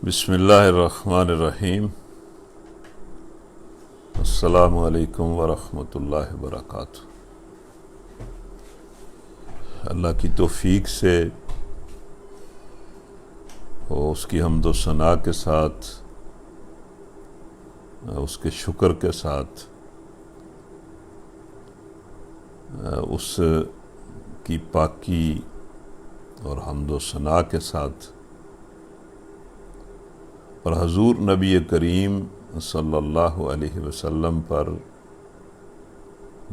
بسم اللہ الرحمن الرحیم۔ السلام علیکم ورحمۃ اللہ وبرکاتہ۔ اللہ کی توفیق سے اور اس کی حمد و ثنا کے ساتھ، اس کے شکر کے ساتھ، اس کی پاکی اور حمد و ثنا کے ساتھ، اور حضور نبی کریم صلی اللہ علیہ وسلم پر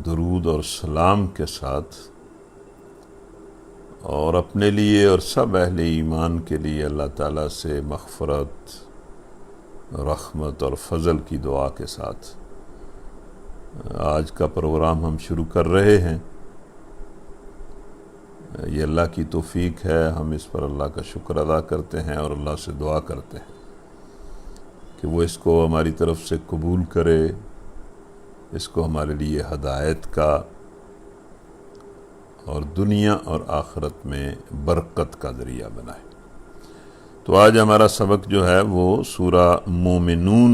درود اور سلام کے ساتھ، اور اپنے لیے اور سب اہل ایمان کے لیے اللہ تعالیٰ سے مغفرت، رحمت اور فضل کی دعا کے ساتھ آج کا پروگرام ہم شروع کر رہے ہیں۔ یہ اللہ کی توفیق ہے، ہم اس پر اللہ کا شکر ادا کرتے ہیں اور اللہ سے دعا کرتے ہیں کہ وہ اس کو ہماری طرف سے قبول کرے، اس کو ہمارے لیے ہدایت کا اور دنیا اور آخرت میں برکت کا ذریعہ بنائے۔ تو آج ہمارا سبق جو ہے وہ سورہ مومنون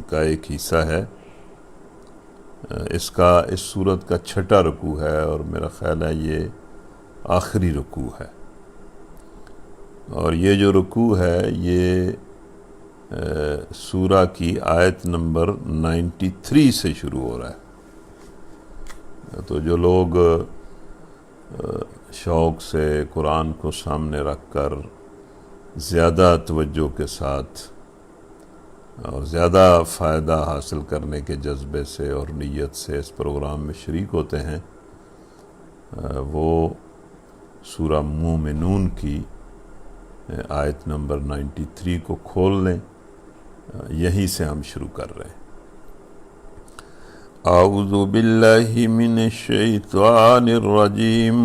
کا ایک حصہ ہے۔ اس سورت کا 6واں رکوع ہے اور میرا خیال ہے یہ آخری رکوع ہے، اور یہ جو رکوع ہے یہ سورہ کی آیت نمبر 93 سے شروع ہو رہا ہے۔ تو جو لوگ شوق سے قرآن کو سامنے رکھ کر زیادہ توجہ کے ساتھ اور زیادہ فائدہ حاصل کرنے کے جذبے سے اور نیت سے اس پروگرام میں شریک ہوتے ہیں، وہ سورہ مومنون کی آیت نمبر 93 کو کھول لیں۔ یہیں سے ہم شروع کر رہے ہیں۔ اعوذ باللہ من الشیطان الرجیم،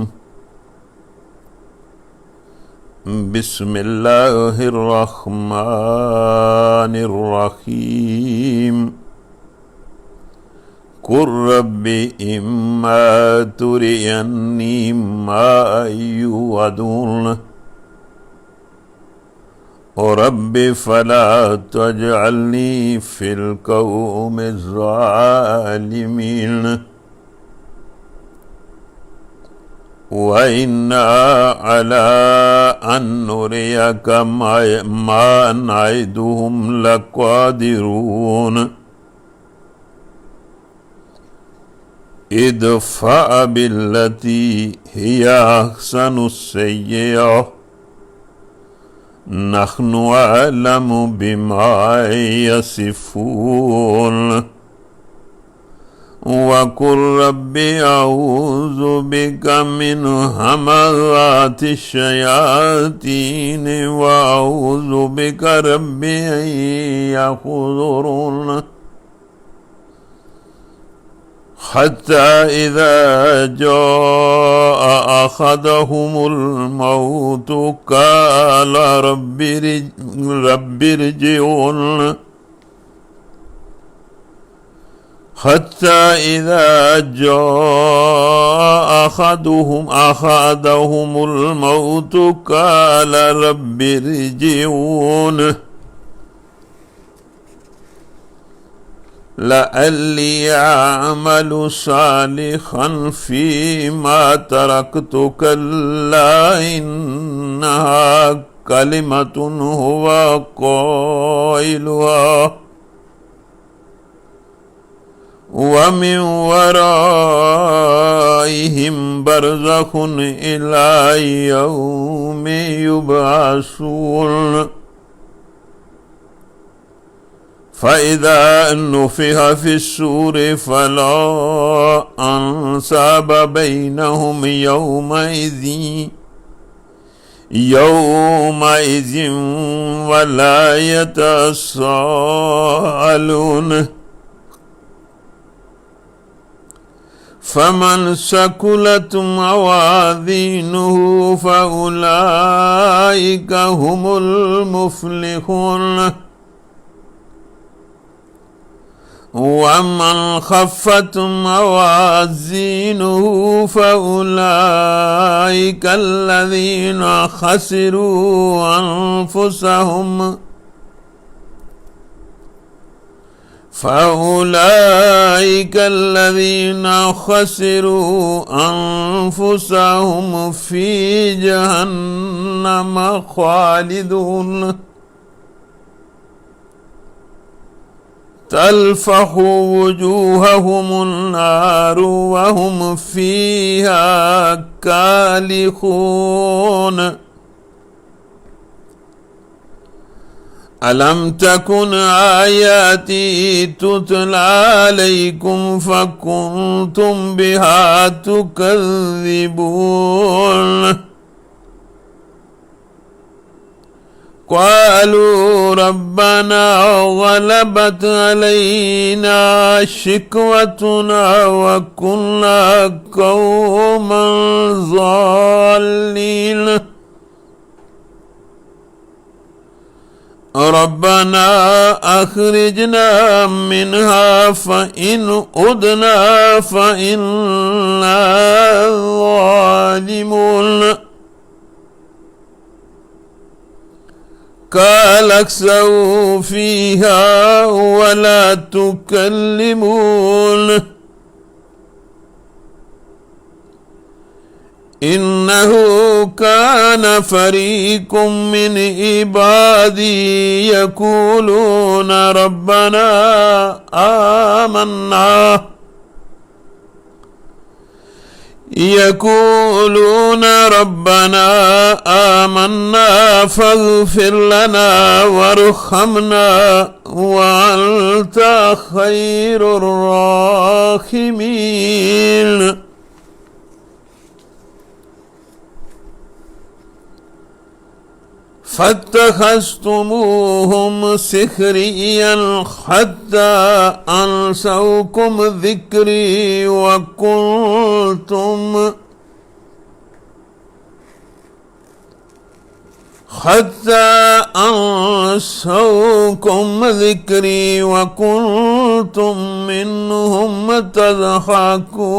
بسم اللہ الرحمن الرحیم، قل رب اما ترینی ما یوعدون رب فلا تجعلنی فی القوم الظالمین وَإِنَّا عَلَىٰ أَن نُّرِيَكَ مَا نَعِدُهُمْ لَقَادِرُونَ ادْفَعْ بِالَّتِي هِيَ أَحْسَنُ السَّيِّئَةَ نحن أعلم بما يصفون وقل رب أعوذ بك من همزات الشياطين وأعوذ بك رب أن يحضرون حتى إذا جاء أحدهم الموت قال رب ارجعون حتى إذا جاء أحدهم الموت قال رب ارجعون لعلی اعمل صالحا فیما ترکت کلا انہا کلمۃ هو قائلها ومن ورائهم برزخ إلى يوم يبعثون فَإِذَا نُفِخَ فِي الصُّورِ فَلَا أَنْسَابَ بَيْنَهُمْ يَوْمَئِذٍ وَلَا يَتَسَاءَلُونَ فَمَنْ ثَقُلَتْ مَوَازِينُهُ فَأُولَئِكَ هُمُ الْمُفْلِحُونَ ومن خفت موازينه فأولئك الذين خسروا أنفسهم في جهنم خالدون تلفح وجوههم النار وهم فيها كالحون ألم تكن آياتي تتلى عليكم فكنتم بها تكذبون قالوا ربنا غلبت علينا شقوتنا وكنا قوما ضالين ربنا أخرجنا منها فإن عدنا فإنا ظالمون قال اخسئوا فيها ولا تكلمون إنه كان فريق من عبادي يقولون ربنا آمنا فاغفر لنا وارحمنا وأنت خير الراحمين فاتخذتموهم سخريا حتى أنسوكم ذكري وكنتم منهم تضحكون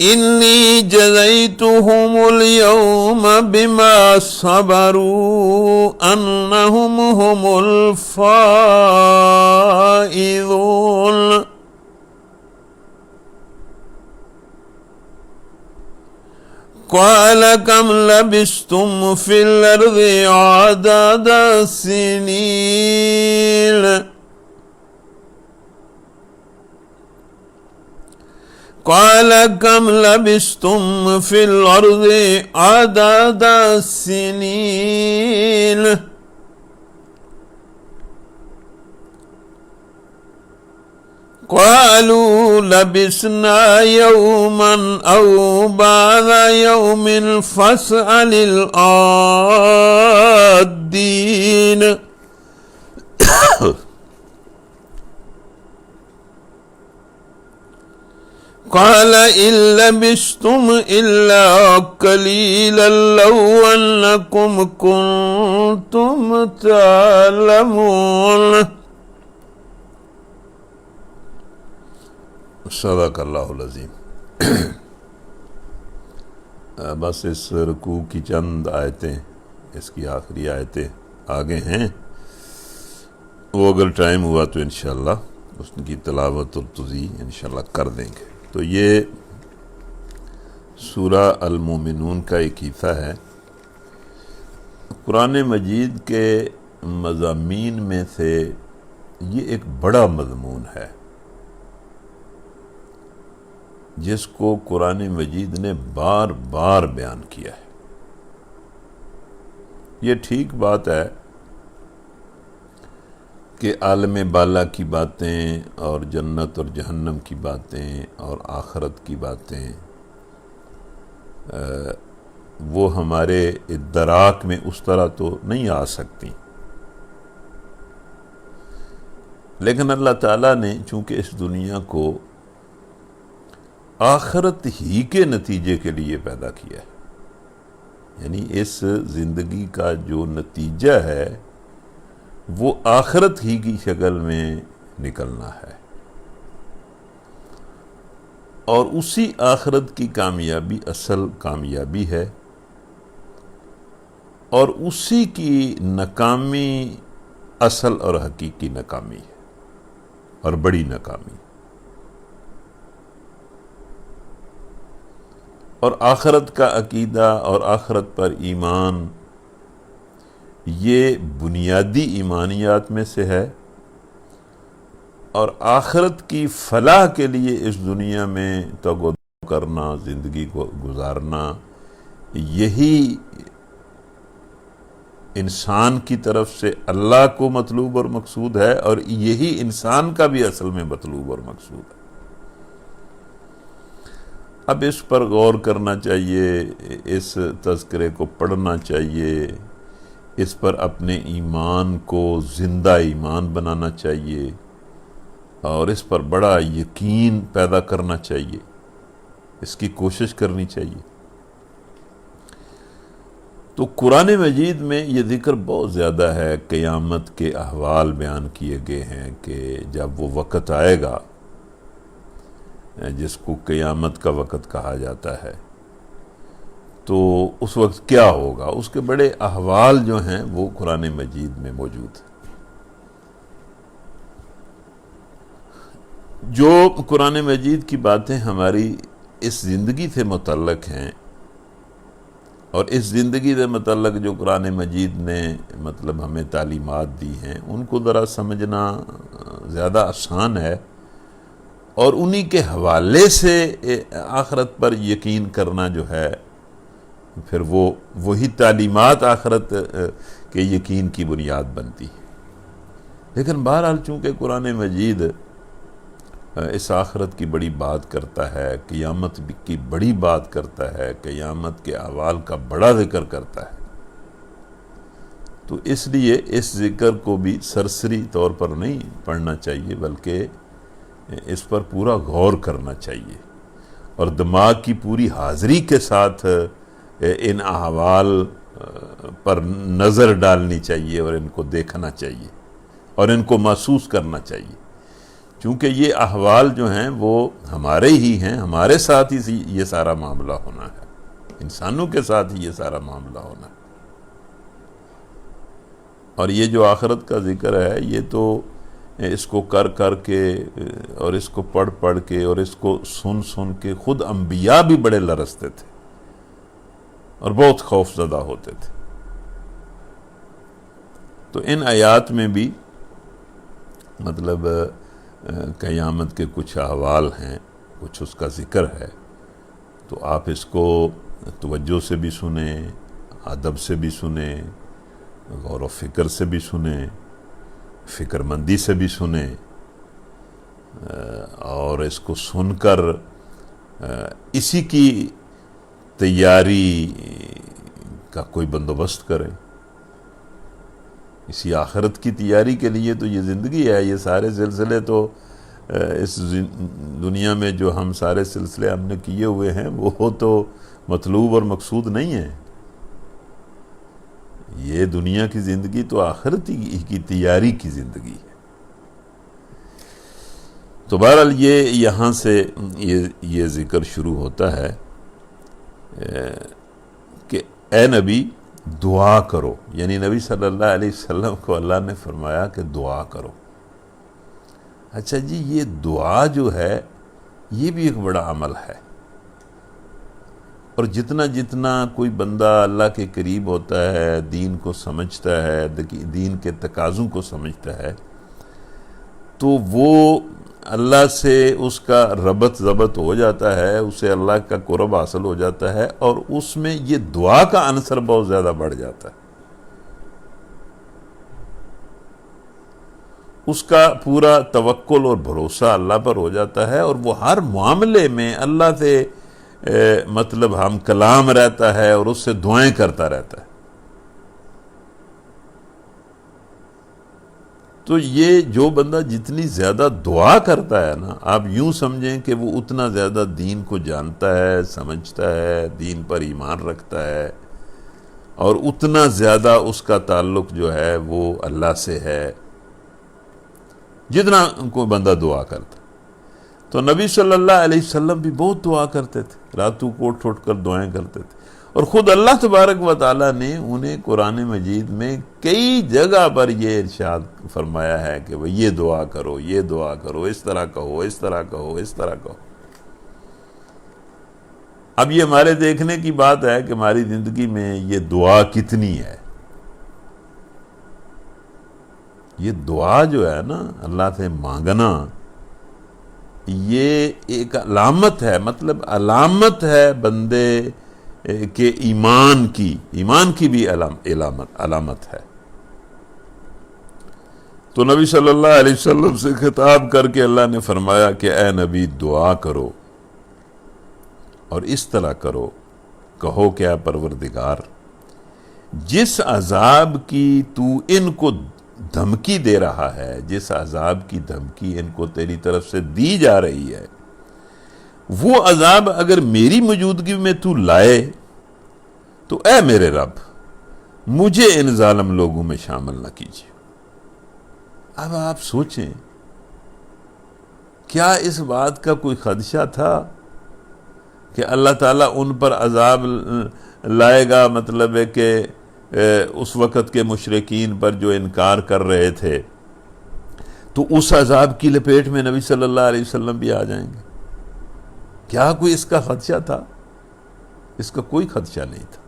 إني جزيتهم اليوم بما صبروا أنهم هم الفائزون قال كم لبثتم في الأرض عدد سنين قال كم لبثتم في الأرض عدد السنين قالوا لبثنا يوما أو بعض يوم فاسأل العادين قال إن لبثتم إلا قليلا لو أنكم كنتم تعلمون صدق اللہ العظیم۔ بس اس رکوع کی چند آیتیں، اس کی آخری آیتیں آگے ہیں، وہ اگر ٹائم ہوا تو انشاءاللہ اس کی تلاوت اور توضیح انشاءاللہ کر دیں گے۔ تو یہ سورہ المومنون کا ایک حصہ ہے۔ قرآن مجید کے مضامین میں سے یہ ایک بڑا مضمون ہے جس کو قرآن مجید نے بار بار بیان کیا ہے۔ یہ ٹھیک بات ہے کہ عالم بالا کی باتیں اور جنت اور جہنم کی باتیں اور آخرت کی باتیں وہ ہمارے ادراک میں اس طرح تو نہیں آ سکتی، لیکن اللہ تعالیٰ نے چونکہ اس دنیا کو آخرت ہی کے نتیجے کے لیے پیدا کیا ہے، یعنی اس زندگی کا جو نتیجہ ہے وہ آخرت ہی کی شکل میں نکلنا ہے، اور اسی آخرت کی کامیابی اصل کامیابی ہے، اور اسی کی ناکامی اصل اور حقیقی ناکامی ہے، اور بڑی ناکامی۔ اور آخرت کا عقیدہ اور آخرت پر ایمان یہ بنیادی ایمانیات میں سے ہے، اور آخرت کی فلاح کے لیے اس دنیا میں تگ و دو کرنا، زندگی کو گزارنا، یہی انسان کی طرف سے اللہ کو مطلوب اور مقصود ہے، اور یہی انسان کا بھی اصل میں مطلوب اور مقصود ہے۔ اب اس پر غور کرنا چاہیے، اس تذکرے کو پڑھنا چاہیے، اس پر اپنے ایمان کو زندہ ایمان بنانا چاہیے، اور اس پر بڑا یقین پیدا کرنا چاہیے، اس کی کوشش کرنی چاہیے۔ تو قرآن مجید میں یہ ذکر بہت زیادہ ہے، قیامت کے احوال بیان کیے گئے ہیں کہ جب وہ وقت آئے گا جس کو قیامت کا وقت کہا جاتا ہے، تو اس وقت کیا ہوگا، اس کے بڑے احوال جو ہیں وہ قرآن مجید میں موجود ہیں۔ جو قرآن مجید کی باتیں ہماری اس زندگی سے متعلق ہیں، اور اس زندگی سے متعلق جو قرآن مجید نے مطلب ہمیں تعلیمات دی ہیں، ان کو ذرا سمجھنا زیادہ آسان ہے، اور انہی کے حوالے سے آخرت پر یقین کرنا جو ہے، پھر وہی تعلیمات آخرت کے یقین کی بنیاد بنتی ہے۔ لیکن بہرحال چونکہ قرآن مجید اس آخرت کی بڑی بات کرتا ہے، قیامت کی بڑی بات کرتا ہے، قیامت کے احوال کا بڑا ذکر کرتا ہے، تو اس لیے اس ذکر کو بھی سرسری طور پر نہیں پڑھنا چاہیے، بلکہ اس پر پورا غور کرنا چاہیے، اور دماغ کی پوری حاضری کے ساتھ ان احوال پر نظر ڈالنی چاہیے، اور ان کو دیکھنا چاہیے، اور ان کو محسوس کرنا چاہیے، چونکہ یہ احوال جو ہیں وہ ہمارے ہی ہیں، ہمارے ساتھ ہی یہ سارا معاملہ ہونا ہے، انسانوں کے ساتھ ہی یہ سارا معاملہ ہونا ہے۔ اور یہ جو آخرت کا ذکر ہے، یہ تو اس کو کر کر کے اور اس کو پڑھ پڑھ کے اور اس کو سن سن کے خود انبیاء بھی بڑے لرزتے تھے اور بہت خوف زدہ ہوتے تھے۔ تو ان آیات میں بھی مطلب قیامت کے کچھ احوال ہیں، کچھ اس کا ذکر ہے، تو آپ اس کو توجہ سے بھی سنیں، ادب سے بھی سنیں، غور و فکر سے بھی سنیں، فکر مندی سے بھی سنیں، اور اس کو سن کر اسی کی تیاری کا کوئی بندوبست کریں۔ اسی آخرت کی تیاری کے لیے تو یہ زندگی ہے، یہ سارے سلسلے تو اس دنیا میں جو ہم سارے سلسلے ہم نے کیے ہوئے ہیں وہ تو مطلوب اور مقصود نہیں ہیں۔ یہ دنیا کی زندگی تو آخرت کی تیاری کی زندگی ہے۔ تو بہرحال یہ یہاں سے یہ ذکر شروع ہوتا ہے کہ اے نبی دعا کرو، یعنی نبی صلی اللہ علیہ وسلم کو اللہ نے فرمایا کہ دعا کرو۔ اچھا جی، یہ دعا جو ہے یہ بھی ایک بڑا عمل ہے، اور جتنا جتنا کوئی بندہ اللہ کے قریب ہوتا ہے، دین کو سمجھتا ہے، دین کے تقاضوں کو سمجھتا ہے، تو وہ اللہ سے اس کا ربط ضبط ہو جاتا ہے، اسے اللہ کا قرب حاصل ہو جاتا ہے، اور اس میں یہ دعا کا عنصر بہت زیادہ بڑھ جاتا ہے۔ اس کا پورا توکل اور بھروسہ اللہ پر ہو جاتا ہے، اور وہ ہر معاملے میں اللہ سے مطلب ہم کلام رہتا ہے، اور اس سے دعائیں کرتا رہتا ہے۔ تو یہ جو بندہ جتنی زیادہ دعا کرتا ہے نا، آپ یوں سمجھیں کہ وہ اتنا زیادہ دین کو جانتا ہے، سمجھتا ہے، دین پر ایمان رکھتا ہے، اور اتنا زیادہ اس کا تعلق جو ہے وہ اللہ سے ہے جتنا کوئی بندہ دعا کرتا. تو نبی صلی اللہ علیہ وسلم بھی بہت دعا کرتے تھے، راتوں کو اٹھ اٹھ کر دعائیں کرتے تھے، اور خود اللہ تبارک و تعالیٰ نے انہیں قرآن مجید میں کئی جگہ پر یہ ارشاد فرمایا ہے کہ وہ یہ دعا کرو، یہ دعا کرو، اس طرح کہو، اس طرح کہو، اس طرح کہو. اب یہ ہمارے دیکھنے کی بات ہے کہ ہماری زندگی میں یہ دعا کتنی ہے. یہ دعا جو ہے نا اللہ سے مانگنا، یہ ایک علامت ہے، مطلب علامت ہے بندے کے ایمان کی بھی علامت ہے. تو نبی صلی اللہ علیہ وسلم سے خطاب کر کے اللہ نے فرمایا کہ اے نبی دعا کرو اور اس طرح کرو، کہو کہ اے پروردگار جس عذاب کی تو ان کو دھمکی دے رہا ہے، جس عذاب کی دھمکی ان کو تیری طرف سے دی جا رہی ہے، وہ عذاب اگر میری موجودگی میں تو لائے تو اے میرے رب مجھے ان ظالم لوگوں میں شامل نہ کیجیے. اب آپ سوچیں، کیا اس بات کا کوئی خدشہ تھا کہ اللہ تعالیٰ ان پر عذاب لائے گا، مطلب ہے کہ اس وقت کے مشرکین پر جو انکار کر رہے تھے، تو اس عذاب کی لپیٹ میں نبی صلی اللہ علیہ وسلم بھی آ جائیں گے؟ کیا کوئی اس کا خدشہ تھا؟ اس کا کوئی خدشہ نہیں تھا.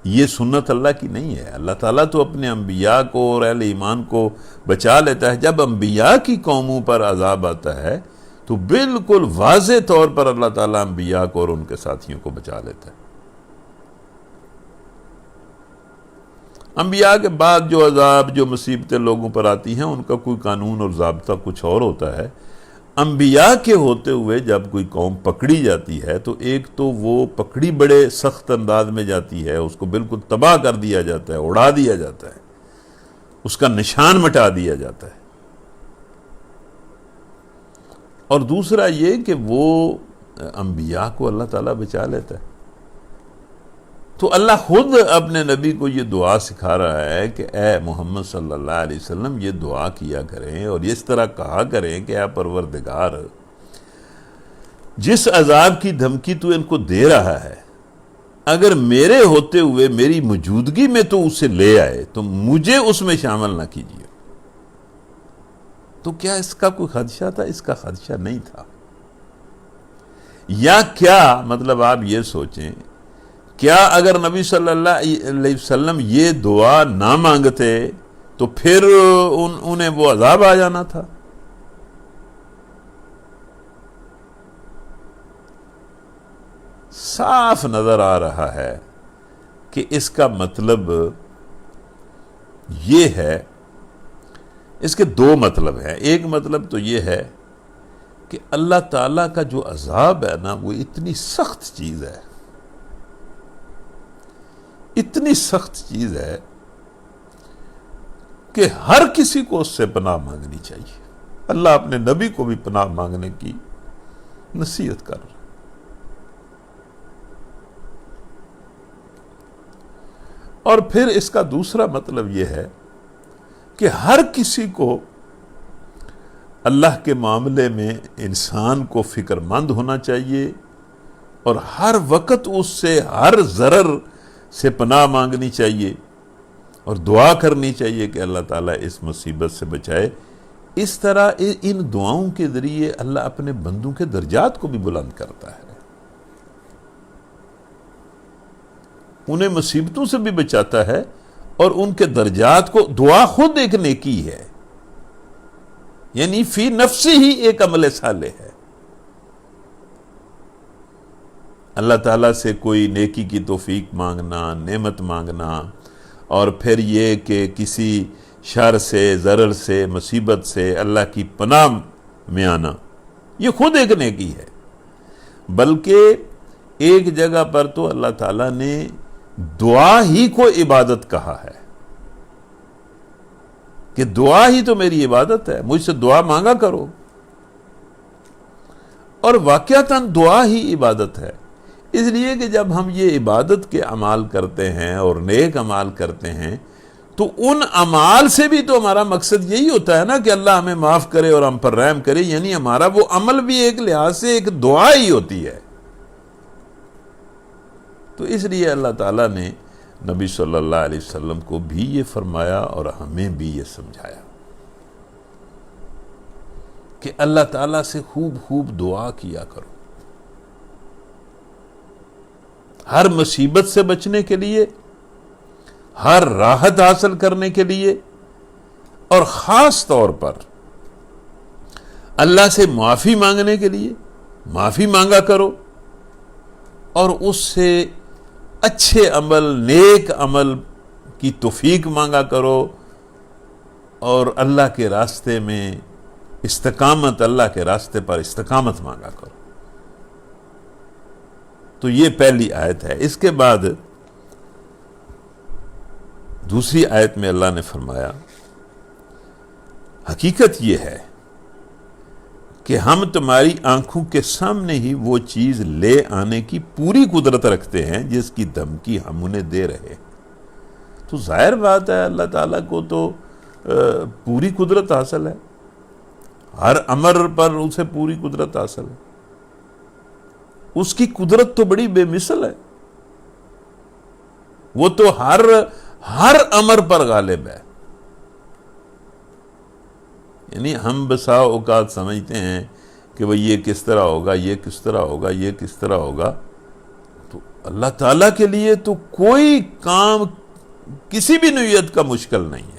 یہ سنت اللہ کی نہیں ہے. اللہ تعالیٰ تو اپنے انبیاء کو اور اہل ایمان کو بچا لیتا ہے. جب انبیاء کی قوموں پر عذاب آتا ہے تو بالکل واضح طور پر اللہ تعالیٰ انبیاء کو اور ان کے ساتھیوں کو بچا لیتا ہے. انبیاء کے بعد جو عذاب، جو مصیبتیں لوگوں پر آتی ہیں، ان کا کوئی قانون اور ضابطہ کچھ اور ہوتا ہے. انبیاء کے ہوتے ہوئے جب کوئی قوم پکڑی جاتی ہے تو ایک تو وہ پکڑی بڑے سخت انداز میں جاتی ہے، اس کو بالکل تباہ کر دیا جاتا ہے، اڑا دیا جاتا ہے، اس کا نشان مٹا دیا جاتا ہے. اور دوسرا یہ کہ وہ انبیاء کو اللہ تعالیٰ بچا لیتا ہے. تو اللہ خود اپنے نبی کو یہ دعا سکھا رہا ہے کہ اے محمد صلی اللہ علیہ وسلم یہ دعا کیا کریں اور اس طرح کہا کریں کہ اے پروردگار جس عذاب کی دھمکی تو ان کو دے رہا ہے، اگر میرے ہوتے ہوئے میری موجودگی میں تو اسے لے آئے تو مجھے اس میں شامل نہ کیجیے. تو کیا اس کا کوئی خدشہ تھا؟ اس کا خدشہ نہیں تھا. یا کیا مطلب آپ یہ سوچیں، کیا اگر نبی صلی اللہ علیہ وسلم یہ دعا نہ مانگتے تو پھر انہیں وہ عذاب آ جانا تھا؟ صاف نظر آ رہا ہے کہ اس کا مطلب یہ ہے، اس کے دو مطلب ہیں. ایک مطلب تو یہ ہے کہ اللہ تعالیٰ کا جو عذاب ہے نا وہ اتنی سخت چیز ہے، اتنی سخت چیز ہے کہ ہر کسی کو اس سے پناہ مانگنی چاہیے. اللہ اپنے نبی کو بھی پناہ مانگنے کی نصیحت کر رہا ہے. اور پھر اس کا دوسرا مطلب یہ ہے کہ ہر کسی کو اللہ کے معاملے میں انسان کو فکر مند ہونا چاہیے اور ہر وقت اس سے ہر ضرر سے پناہ مانگنی چاہیے اور دعا کرنی چاہیے کہ اللہ تعالیٰ اس مصیبت سے بچائے. اس طرح ان دعاؤں کے ذریعے اللہ اپنے بندوں کے درجات کو بھی بلند کرتا ہے، انہیں مصیبتوں سے بھی بچاتا ہے اور ان کے درجات کو. دعا خود ایک نیکی ہے، یعنی فی نفسی ہی ایک عمل صالح ہے. اللہ تعالیٰ سے کوئی نیکی کی توفیق مانگنا، نعمت مانگنا، اور پھر یہ کہ کسی شر سے، ضرر سے، مصیبت سے اللہ کی پناہ میں آنا، یہ خود ایک نیکی ہے. بلکہ ایک جگہ پر تو اللہ تعالیٰ نے دعا ہی کو عبادت کہا ہے کہ دعا ہی تو میری عبادت ہے، مجھ سے دعا مانگا کرو. اور واقعتاً دعا ہی عبادت ہے. اس لیے کہ جب ہم یہ عبادت کے اعمال کرتے ہیں اور نیک اعمال کرتے ہیں تو ان اعمال سے بھی تو ہمارا مقصد یہی ہوتا ہے نا کہ اللہ ہمیں معاف کرے اور ہم پر رحم کرے، یعنی ہمارا وہ عمل بھی ایک لحاظ سے ایک دعا ہی ہوتی ہے۔ تو اس لیے اللہ تعالیٰ نے نبی صلی اللہ علیہ وسلم کو بھی یہ فرمایا اور ہمیں بھی یہ سمجھایا کہ اللہ تعالیٰ سے خوب خوب دعا کیا کرو، ہر مصیبت سے بچنے کے لیے، ہر راحت حاصل کرنے کے لیے، اور خاص طور پر اللہ سے معافی مانگنے کے لیے معافی مانگا کرو، اور اس سے اچھے عمل، نیک عمل کی توفیق مانگا کرو، اور اللہ کے راستے میں استقامت، اللہ کے راستے پر استقامت مانگا کرو۔ تو یہ پہلی آیت ہے۔ اس کے بعد دوسری آیت میں اللہ نے فرمایا حقیقت یہ ہے کہ ہم تمہاری آنکھوں کے سامنے ہی وہ چیز لے آنے کی پوری قدرت رکھتے ہیں جس کی دھمکی ہم انہیں دے رہے۔ تو ظاہر بات ہے اللہ تعالیٰ کو تو پوری قدرت حاصل ہے، ہر امر پر اسے پوری قدرت حاصل ہے، اس کی قدرت تو بڑی بے مثل ہے، وہ تو ہر امر پر غالب ہے۔ یعنی ہم بسا اوقات سمجھتے ہیں کہ بھئی یہ کس طرح ہوگا، یہ کس طرح ہوگا، یہ کس طرح ہوگا، تو اللہ تعالیٰ کے لیے تو کوئی کام کسی بھی نوعیت کا مشکل نہیں ہے۔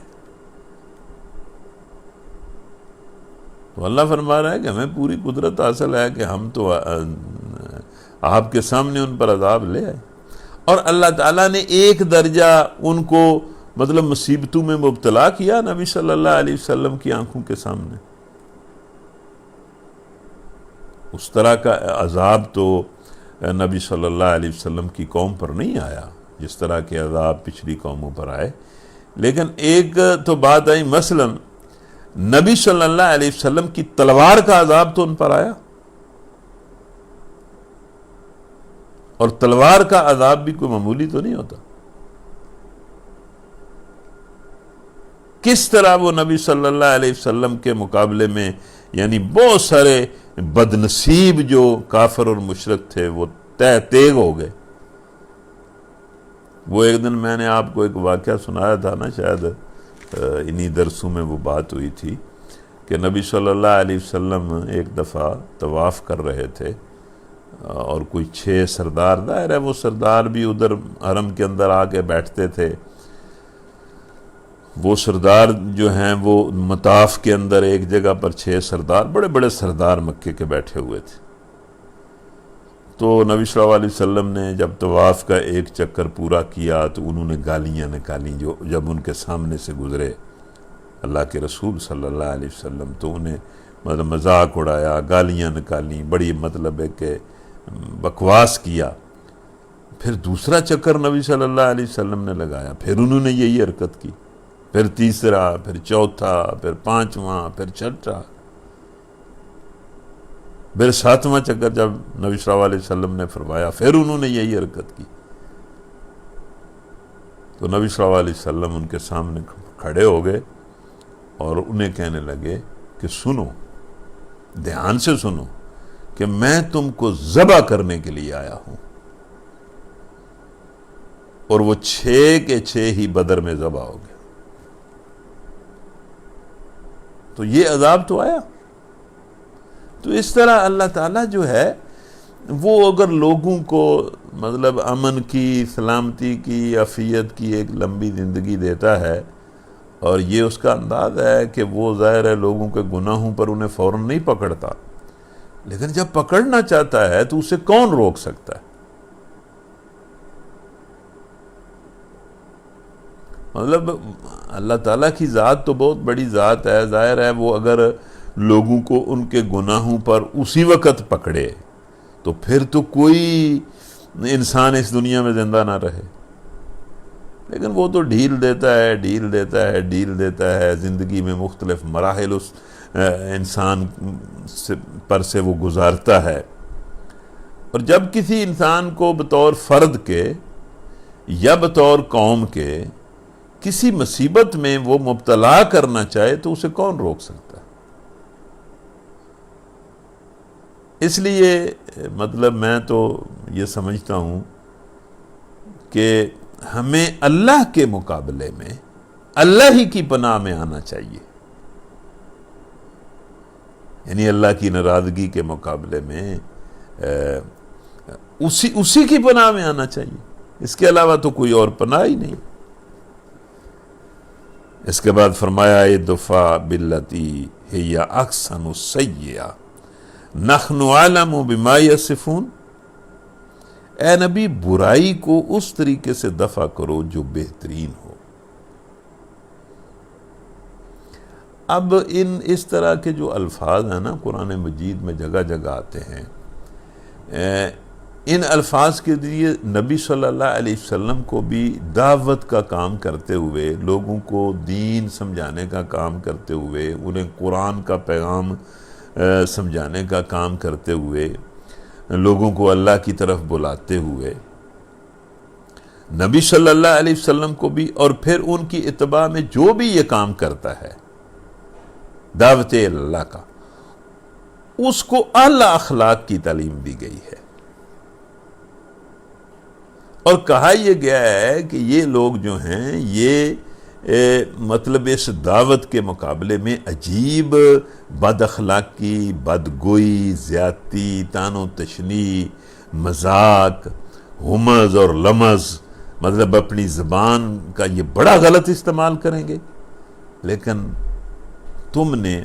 تو اللہ فرما رہا ہے کہ ہمیں پوری قدرت حاصل ہے کہ ہم تو آپ کے سامنے ان پر عذاب لے آئے، اور اللہ تعالیٰ نے ایک درجہ ان کو مطلب مصیبتوں میں مبتلا کیا نبی صلی اللہ علیہ وسلم کی آنکھوں کے سامنے۔ اس طرح کا عذاب تو نبی صلی اللہ علیہ وسلم کی قوم پر نہیں آیا جس طرح کے عذاب پچھلی قوموں پر آئے، لیکن ایک تو بات آئی، مثلا نبی صلی اللہ علیہ وسلم کی تلوار کا عذاب تو ان پر آیا، اور تلوار کا عذاب بھی کوئی معمولی تو نہیں ہوتا۔ کس طرح وہ نبی صلی اللہ علیہ وسلم کے مقابلے میں یعنی بہت سارے بدنصیب جو کافر اور مشرک تھے وہ تیغ ہو گئے۔ وہ ایک دن میں نے آپ کو ایک واقعہ سنایا تھا نا، شاید انہی درسوں میں وہ بات ہوئی تھی کہ نبی صلی اللہ علیہ وسلم ایک دفعہ طواف کر رہے تھے، اور کوئی 6 سردار، ظاہر ہے وہ سردار بھی ادھر حرم کے اندر آ کے بیٹھتے تھے۔ وہ سردار جو ہیں وہ مطاف کے اندر ایک جگہ پر 6 سردار، بڑے بڑے سردار مکے کے بیٹھے ہوئے تھے۔ تو نبی صلی اللہ علیہ وسلم نے جب طواف کا ایک چکر پورا کیا تو انہوں نے گالیاں نکالیں، جو جب ان کے سامنے سے گزرے اللہ کے رسول صلی اللہ علیہ وسلم، تو انہیں مطلب مذاق اڑایا، گالیاں نکالیں، بڑی مطلب ہے کہ بکواس کیا۔ پھر دوسرا چکر نبی صلی اللہ علیہ وسلم نے لگایا، پھر انہوں نے یہی حرکت کی، پھر تیسرا، پھر چوتھا، پھر 5واں، پھر 6واں، پھر 7واں چکر جب نبی صلی اللہ علیہ وسلم نے فرمایا، پھر انہوں نے یہی حرکت کی۔ تو نبی صلی اللہ علیہ وسلم ان کے سامنے کھڑے ہو گئے اور انہیں کہنے لگے کہ سنو، دھیان سے سنو کہ میں تم کو ذبح کرنے کے لیے آیا ہوں۔ اور وہ 6 کے 6 ہی بدر میں ذبح ہو گئے۔ تو یہ عذاب تو آیا۔ تو اس طرح اللہ تعالیٰ جو ہے وہ اگر لوگوں کو مطلب امن کی، سلامتی کی، عافیت کی ایک لمبی زندگی دیتا ہے، اور یہ اس کا انداز ہے کہ وہ ظاہر ہے لوگوں کے گناہوں پر انہیں فوراً نہیں پکڑتا، لیکن جب پکڑنا چاہتا ہے تو اسے کون روک سکتا ہے؟ مطلب اللہ تعالیٰ کی ذات تو بہت بڑی ذات ہے، ظاہر ہے وہ اگر لوگوں کو ان کے گناہوں پر اسی وقت پکڑے تو پھر تو کوئی انسان اس دنیا میں زندہ نہ رہے، لیکن وہ تو ڈھیل دیتا ہے زندگی میں مختلف مراحل اس انسان پر سے وہ گزارتا ہے، اور جب کسی انسان کو بطور فرد کے یا بطور قوم کے کسی مصیبت میں وہ مبتلا کرنا چاہے تو اسے کون روک سکتا ہے؟ اس لیے مطلب میں تو یہ سمجھتا ہوں کہ ہمیں اللہ کے مقابلے میں اللہ ہی کی پناہ میں آنا چاہیے، یعنی اللہ کی ناراضگی کے مقابلے میں اسی کی پناہ میں آنا چاہیے، اس کے علاوہ تو کوئی اور پناہ ہی نہیں۔ اس کے بعد فرمایا ادفع باللتی ہی احسن السیئۃ نحن اعلم بما یصفون، اے نبی برائی کو اس طریقے سے دفع کرو جو بہترین ہو۔ اب اس طرح کے جو الفاظ ہیں نا قرآن مجید میں جگہ جگہ آتے ہیں، ان الفاظ کے ذریعے نبی صلی اللہ علیہ وسلم کو بھی دعوت کا کام کرتے ہوئے، لوگوں کو دین سمجھانے کا کام کرتے ہوئے، انہیں قرآن کا پیغام سمجھانے کا کام کرتے ہوئے، لوگوں کو اللہ کی طرف بلاتے ہوئے، نبی صلی اللہ علیہ وسلم کو بھی اور پھر ان کی اتباع میں جو بھی یہ کام کرتا ہے دعوت اللہ کا، اس کو اعلیٰ اخلاق کی تعلیم دی گئی ہے، اور کہا یہ گیا ہے کہ یہ لوگ جو ہیں یہ مطلب اس دعوت کے مقابلے میں عجیب بد اخلاقی، بدگوئی، زیادتی، طعن و تشنیع، مذاق، ہمز اور لمز، مطلب اپنی زبان کا یہ بڑا غلط استعمال کریں گے، لیکن تم نے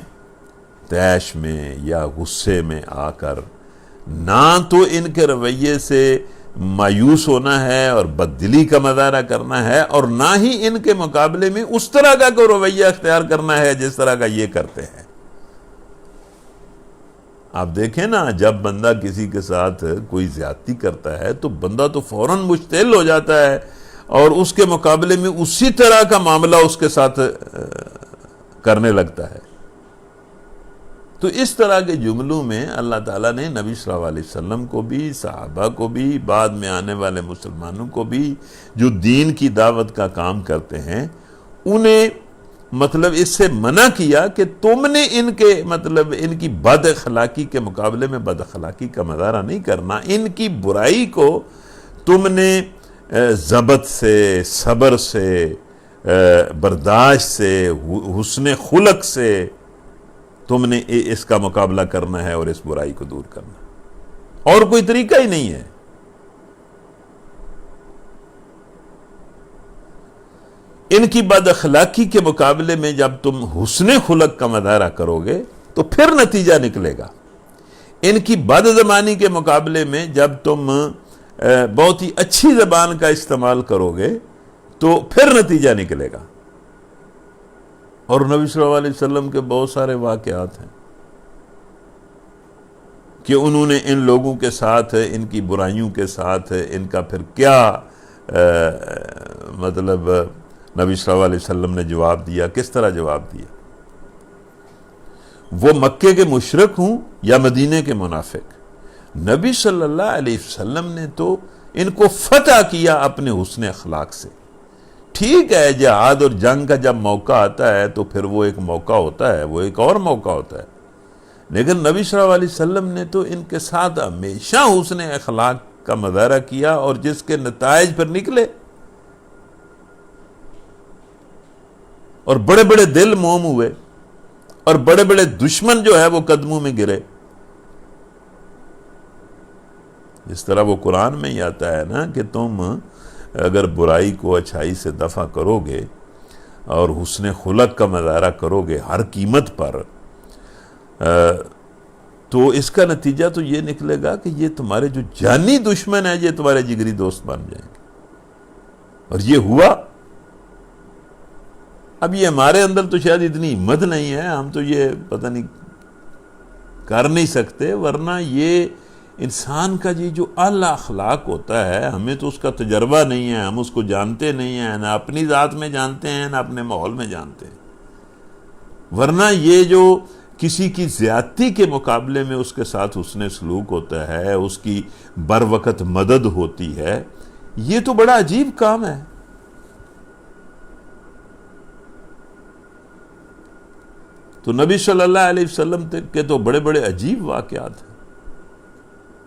طیش میں یا غصے میں آ کر نہ تو ان کے رویے سے مایوس ہونا ہے اور بددلی کا مظاہرہ کرنا ہے، اور نہ ہی ان کے مقابلے میں اس طرح کا کوئی رویہ اختیار کرنا ہے جس طرح کا یہ کرتے ہیں۔ آپ دیکھیں نا، جب بندہ کسی کے ساتھ کوئی زیادتی کرتا ہے تو بندہ تو فوراً مشتعل ہو جاتا ہے اور اس کے مقابلے میں اسی طرح کا معاملہ اس کے ساتھ کرنے لگتا ہے۔ تو اس طرح کے جملوں میں اللہ تعالیٰ نے نبی صلی اللہ علیہ وسلم کو بھی، صحابہ کو بھی، بعد میں آنے والے مسلمانوں کو بھی جو دین کی دعوت کا کام کرتے ہیں، انہیں مطلب اس سے منع کیا کہ تم نے ان کے مطلب ان کی بد اخلاقی کے مقابلے میں بد اخلاقی کا مظاہرہ نہیں کرنا، ان کی برائی کو تم نے ضبط سے، صبر سے، برداشت سے، حسن خلق سے تم نے اس کا مقابلہ کرنا ہے اور اس برائی کو دور کرنا ہے، اور کوئی طریقہ ہی نہیں ہے۔ ان کی بد اخلاقی کے مقابلے میں جب تم حسن خلق کا مظاہرہ کرو گے تو پھر نتیجہ نکلے گا، ان کی بد زبانی کے مقابلے میں جب تم بہت ہی اچھی زبان کا استعمال کرو گے تو پھر نتیجہ نکلے گا۔ اور نبی صلی اللہ علیہ وسلم کے بہت سارے واقعات ہیں کہ انہوں نے ان لوگوں کے ساتھ، ان کی برائیوں کے ساتھ ان کا پھر کیا مطلب نبی صلی اللہ علیہ وسلم نے جواب دیا، کس طرح جواب دیا۔ وہ مکے کے مشرک ہوں یا مدینے کے منافق، نبی صلی اللہ علیہ وسلم نے تو ان کو فتح کیا اپنے حسن اخلاق سے۔ ٹھیک ہے، جہاد اور جنگ کا جب موقع آتا ہے تو پھر وہ ایک موقع ہوتا ہے، وہ ایک اور موقع ہوتا ہے، لیکن نبی صلی اللہ علیہ وسلم نے تو ان کے ساتھ ہمیشہ حسن اخلاق کا مظاہرہ کیا، اور جس کے نتائج پر نکلے، اور بڑے بڑے دل موم ہوئے، اور بڑے بڑے دشمن جو ہے وہ قدموں میں گرے۔ اس طرح وہ قرآن میں ہی آتا ہے نا کہ تم اگر برائی کو اچھائی سے دفع کرو گے اور حسن خلق کا مظاہرہ کرو گے ہر قیمت پر، تو اس کا نتیجہ تو یہ نکلے گا کہ یہ تمہارے جو جانی دشمن ہیں یہ تمہارے جگری دوست بن جائیں گے، اور یہ ہوا۔ اب یہ ہمارے اندر تو شاید اتنی ہمت نہیں ہے، ہم تو یہ پتہ نہیں کر نہیں سکتے، ورنہ یہ انسان کا یہ جو اعلیٰ اخلاق ہوتا ہے، ہمیں تو اس کا تجربہ نہیں ہے، ہم اس کو جانتے نہیں ہیں، نہ اپنی ذات میں جانتے ہیں نہ اپنے ماحول میں جانتے ہیں، ورنہ یہ جو کسی کی زیادتی کے مقابلے میں اس کے ساتھ حسن سلوک ہوتا ہے، اس کی بر وقت مدد ہوتی ہے، یہ تو بڑا عجیب کام ہے۔ تو نبی صلی اللہ علیہ وسلم کے تو بڑے بڑے عجیب واقعات ہیں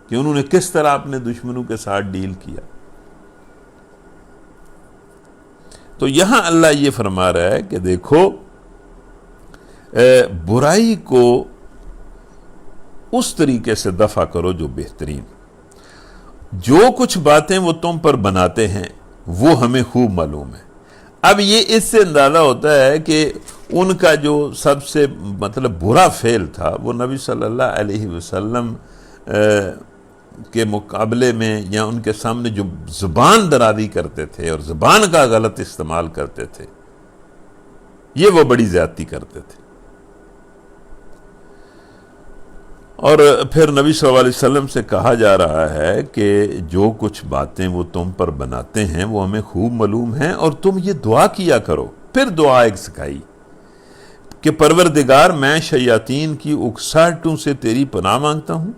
کہ انہوں نے کس طرح اپنے دشمنوں کے ساتھ ڈیل کیا۔ تو یہاں اللہ یہ فرما رہا ہے کہ دیکھو برائی کو اس طریقے سے دفع کرو جو بہترین، جو کچھ باتیں وہ تم پر بناتے ہیں وہ ہمیں خوب معلوم ہے۔ اب یہ اس سے اندازہ ہوتا ہے کہ ان کا جو سب سے مطلب برا فعل تھا وہ نبی صلی اللہ علیہ وسلم کے مقابلے میں یا ان کے سامنے جو زبان درازی کرتے تھے اور زبان کا غلط استعمال کرتے تھے، یہ وہ بڑی زیادتی کرتے تھے۔ اور پھر نبی صلی اللہ علیہ وسلم سے کہا جا رہا ہے کہ جو کچھ باتیں وہ تم پر بناتے ہیں وہ ہمیں خوب معلوم ہیں، اور تم یہ دعا کیا کرو۔ پھر دعا ایک سکھائی کہ پروردگار میں شیاطین کی اکساہٹوں سے تیری پناہ مانگتا ہوں،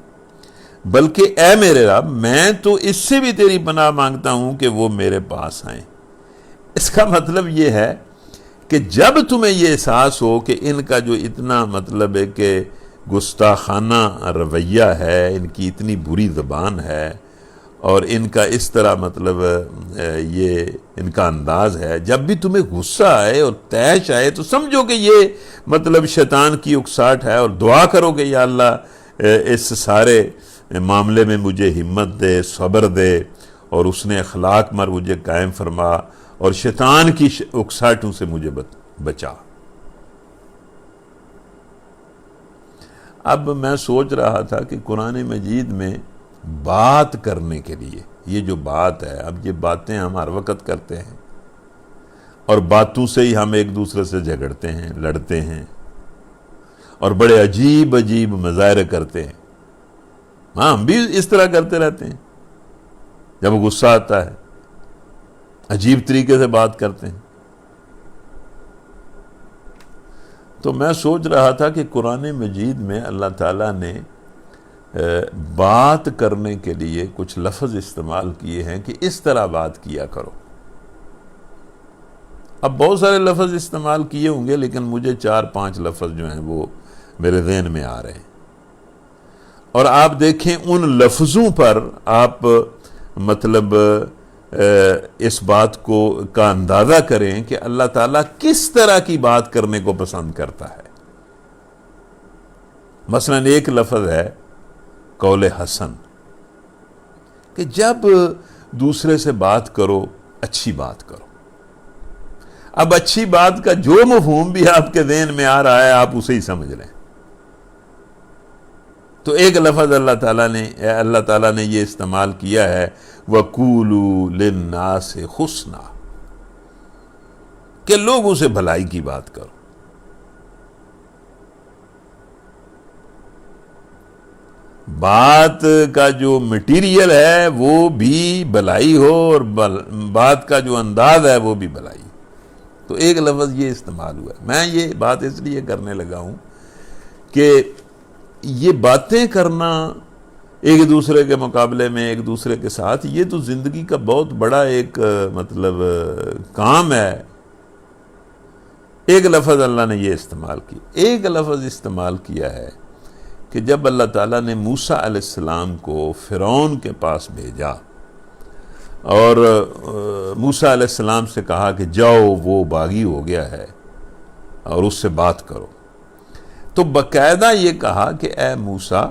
بلکہ اے میرے رب میں تو اس سے بھی تیری پناہ مانگتا ہوں کہ وہ میرے پاس آئیں۔ اس کا مطلب یہ ہے کہ جب تمہیں یہ احساس ہو کہ ان کا جو اتنا مطلب ہے کہ گستاخانہ رویہ ہے، ان کی اتنی بری زبان ہے، اور ان کا اس طرح مطلب یہ ان کا انداز ہے، جب بھی تمہیں غصہ آئے اور طیش آئے تو سمجھو کہ یہ مطلب شیطان کی اکساہٹ ہے، اور دعا کرو کہ یا اللہ اس سارے معاملے میں مجھے ہمت دے، صبر دے، اور اس نے اخلاق پر مجھے قائم فرما، اور شیطان کی اکساہٹوں سے مجھے بچا۔ اب میں سوچ رہا تھا کہ قرآن مجید میں بات کرنے کے لیے یہ جو بات ہے، اب یہ باتیں ہم ہر وقت کرتے ہیں، اور باتوں سے ہی ہم ایک دوسرے سے جھگڑتے ہیں، لڑتے ہیں، اور بڑے عجیب عجیب مظاہرے کرتے ہیں۔ ہاں، ہم بھی اس طرح کرتے رہتے ہیں، جب غصہ آتا ہے عجیب طریقے سے بات کرتے ہیں۔ تو میں سوچ رہا تھا کہ قرآن مجید میں اللہ تعالیٰ نے بات کرنے کے لیے کچھ لفظ استعمال کیے ہیں کہ اس طرح بات کیا کرو۔ اب بہت سارے لفظ استعمال کیے ہوں گے، لیکن مجھے 4-5 لفظ جو ہیں وہ میرے ذہن میں آ رہے ہیں، اور آپ دیکھیں ان لفظوں پر آپ مطلب اس بات کا اندازہ کریں کہ اللہ تعالیٰ کس طرح کی بات کرنے کو پسند کرتا ہے۔ مثلا ایک لفظ ہے قول حسن، کہ جب دوسرے سے بات کرو اچھی بات کرو۔ اب اچھی بات کا جو مفہوم بھی آپ کے ذہن میں آ رہا ہے آپ اسے ہی سمجھ لیں۔ تو ایک لفظ اللہ تعالیٰ نے یہ استعمال کیا ہے وَقُولُوا لِلنَّاسِ حُسْنًا، کہ لوگوں سے بھلائی کی بات کرو۔ بات کا جو مٹیریل ہے وہ بھی بھلائی ہو، اور بات کا جو انداز ہے وہ بھی بھلائی ہو۔ تو ایک لفظ یہ استعمال ہوا ہے۔ میں یہ بات اس لیے کرنے لگا ہوں کہ یہ باتیں کرنا ایک دوسرے کے مقابلے میں ایک دوسرے کے ساتھ، یہ تو زندگی کا بہت بڑا ایک مطلب کام ہے۔ ایک لفظ اللہ نے یہ استعمال کی، ایک لفظ استعمال کیا ہے کہ جب اللہ تعالیٰ نے موسیٰ علیہ السلام کو فرعون کے پاس بھیجا اور موسیٰ علیہ السلام سے کہا کہ جاؤ وہ باغی ہو گیا ہے اور اس سے بات کرو، تو باقاعدہ یہ کہا کہ اے موسیٰ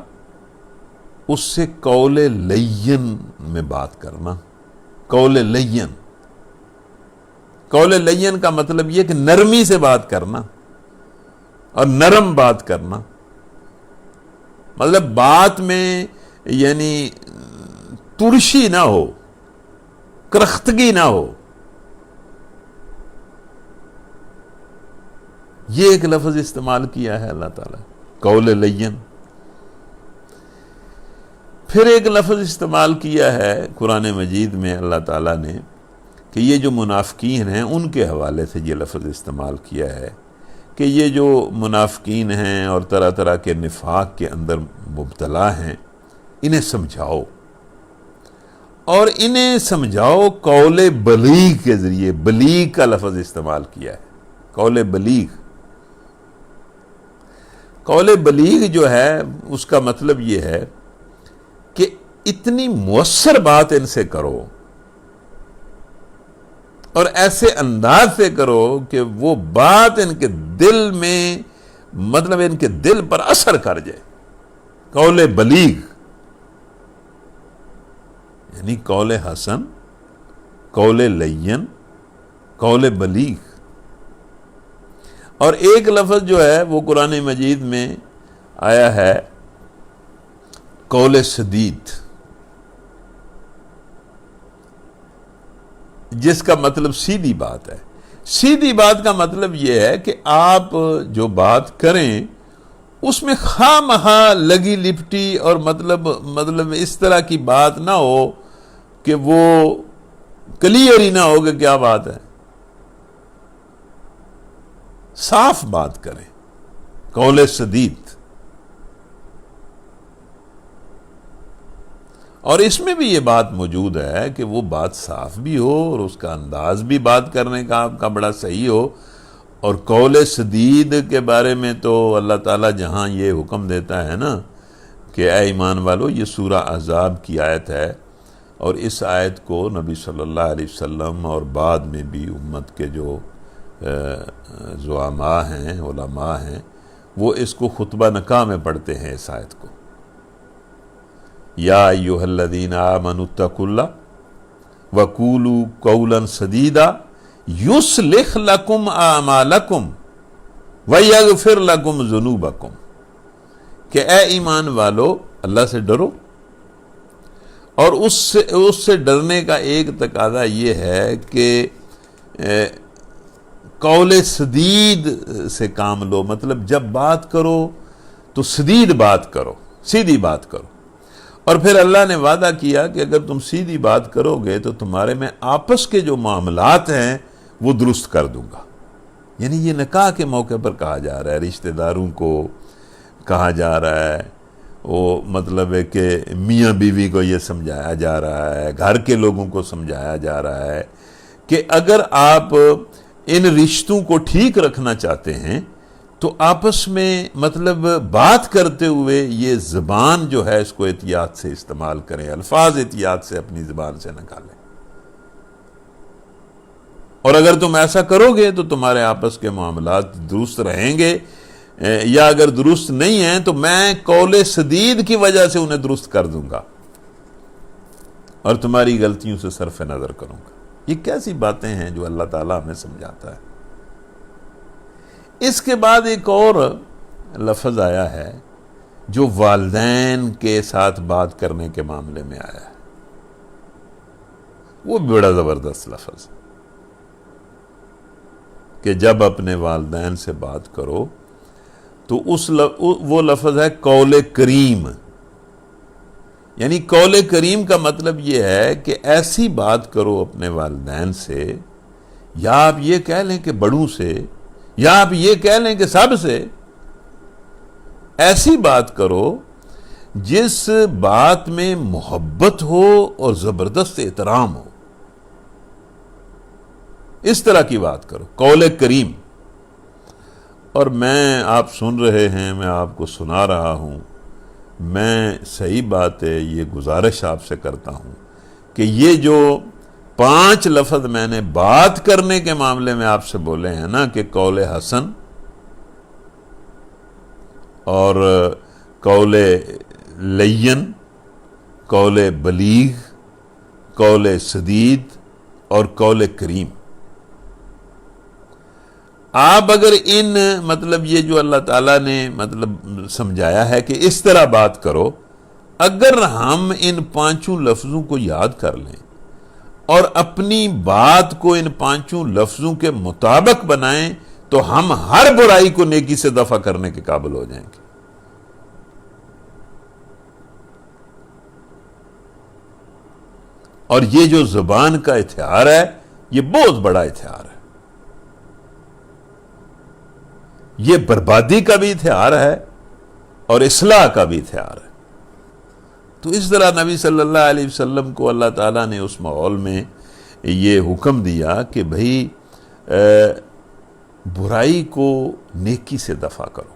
اس سے قول لین میں بات کرنا۔ قول لین، قول لین کا مطلب یہ کہ نرمی سے بات کرنا اور نرم بات کرنا، مطلب بات میں یعنی ترشی نہ ہو، کرختگی نہ ہو۔ یہ ایک لفظ استعمال کیا ہے اللہ تعالیٰ، قول لین۔ پھر ایک لفظ استعمال کیا ہے قرآن مجید میں اللہ تعالیٰ نے کہ یہ جو منافقین ہیں ان کے حوالے سے یہ لفظ استعمال کیا ہے کہ یہ جو منافقین ہیں اور طرح طرح کے نفاق کے اندر مبتلا ہیں انہیں سمجھاؤ، اور انہیں سمجھاؤ قول بلیغ کے ذریعے۔ بلیغ کا لفظ استعمال کیا ہے، قول بلیغ۔ قول بلیغ جو ہے اس کا مطلب یہ ہے کہ اتنی مؤثر بات ان سے کرو اور ایسے انداز سے کرو کہ وہ بات ان کے دل میں، مطلب ان کے دل پر اثر کر جائے۔ قول بلیغ یعنی قول حسن، قول لین، قول بلیغ۔ اور ایک لفظ جو ہے وہ قرآن مجید میں آیا ہے قول سدید، جس کا مطلب سیدھی بات ہے۔ سیدھی بات کا مطلب یہ ہے کہ آپ جو بات کریں اس میں خواہ مخواہ لگی لپٹی اور مطلب اس طرح کی بات نہ ہو کہ وہ کلیئر ہی نہ ہو کہ کیا بات ہے۔ صاف بات کریں، قول سدید۔ اور اس میں بھی یہ بات موجود ہے کہ وہ بات صاف بھی ہو اور اس کا انداز بھی بات کرنے کا آپ کا بڑا صحیح ہو۔ اور قول سدید کے بارے میں تو اللہ تعالیٰ جہاں یہ حکم دیتا ہے نا کہ اے ایمان والو، یہ سورہ احزاب کی آیت ہے، اور اس آیت کو نبی صلی اللہ علیہ وسلم اور بعد میں بھی امت کے جو زعماء ہیں، علماء ہیں، وہ اس کو خطبہ نکاح میں پڑھتے ہیں اس آیت کو۔ یا ایھا الذین آمنوا اتقوا اللہ وقولوا قولا سدیدا یصلح لکم اعمالکم ویغفر لکم ذنوبکم، کہ اے ایمان والو اللہ سے ڈرو، اور اس سے ڈرنے کا ایک تقاضا یہ ہے کہ قول سدید سے کام لو، مطلب جب بات کرو تو سدید بات کرو، سیدھی بات کرو۔ اور پھر اللہ نے وعدہ کیا کہ اگر تم سیدھی بات کرو گے تو تمہارے میں آپس کے جو معاملات ہیں وہ درست کر دوں گا۔ یعنی یہ نکاح کے موقع پر کہا جا رہا ہے، رشتہ داروں کو کہا جا رہا ہے، وہ مطلب ہے کہ میاں بیوی کو یہ سمجھایا جا رہا ہے، گھر کے لوگوں کو سمجھایا جا رہا ہے کہ اگر آپ ان رشتوں کو ٹھیک رکھنا چاہتے ہیں تو آپس میں مطلب بات کرتے ہوئے یہ زبان جو ہے اس کو احتیاط سے استعمال کریں، الفاظ احتیاط سے اپنی زبان سے نکالیں۔ اور اگر تم ایسا کرو گے تو تمہارے آپس کے معاملات درست رہیں گے، یا اگر درست نہیں ہیں تو میں قول سدید کی وجہ سے انہیں درست کر دوں گا اور تمہاری غلطیوں سے صرف نظر کروں گا۔ یہ کیسی باتیں ہیں جو اللہ تعالیٰ ہمیں سمجھاتا ہے۔ اس کے بعد ایک اور لفظ آیا ہے جو والدین کے ساتھ بات کرنے کے معاملے میں آیا ہے، وہ بڑا زبردست لفظ ہے کہ جب اپنے والدین سے بات کرو تو وہ لفظ ہے قول کریم۔ یعنی قول کریم کا مطلب یہ ہے کہ ایسی بات کرو اپنے والدین سے، یا آپ یہ کہہ لیں کہ بڑوں سے، یا آپ یہ کہہ لیں کہ سب سے، ایسی بات کرو جس بات میں محبت ہو اور زبردست احترام ہو، اس طرح کی بات کرو، قول کریم۔ اور میں آپ سن رہے ہیں، میں آپ کو سنا رہا ہوں، میں صحیح بات ہے یہ گزارش آپ سے کرتا ہوں کہ یہ جو 5 لفظ میں نے بات کرنے کے معاملے میں آپ سے بولے ہیں نا کہ قول حسن اور قول لین، قول بلیغ، قول سدید اور قول کریم، آپ اگر ان مطلب یہ جو اللہ تعالیٰ نے مطلب سمجھایا ہے کہ اس طرح بات کرو، اگر ہم ان 5 لفظوں کو یاد کر لیں اور اپنی بات کو ان 5 لفظوں کے مطابق بنائیں تو ہم ہر برائی کو نیکی سے دفع کرنے کے قابل ہو جائیں گے۔ اور یہ جو زبان کا ہتھیار ہے یہ بہت بڑا ہتھیار ہے۔ یہ بربادی کا بھی ہتھیار ہے اور اصلاح کا بھی ہتھیار ہے۔ تو اس طرح نبی صلی اللہ علیہ وسلم کو اللہ تعالیٰ نے اس ماحول میں یہ حکم دیا کہ بھئی برائی کو نیکی سے دفع کرو،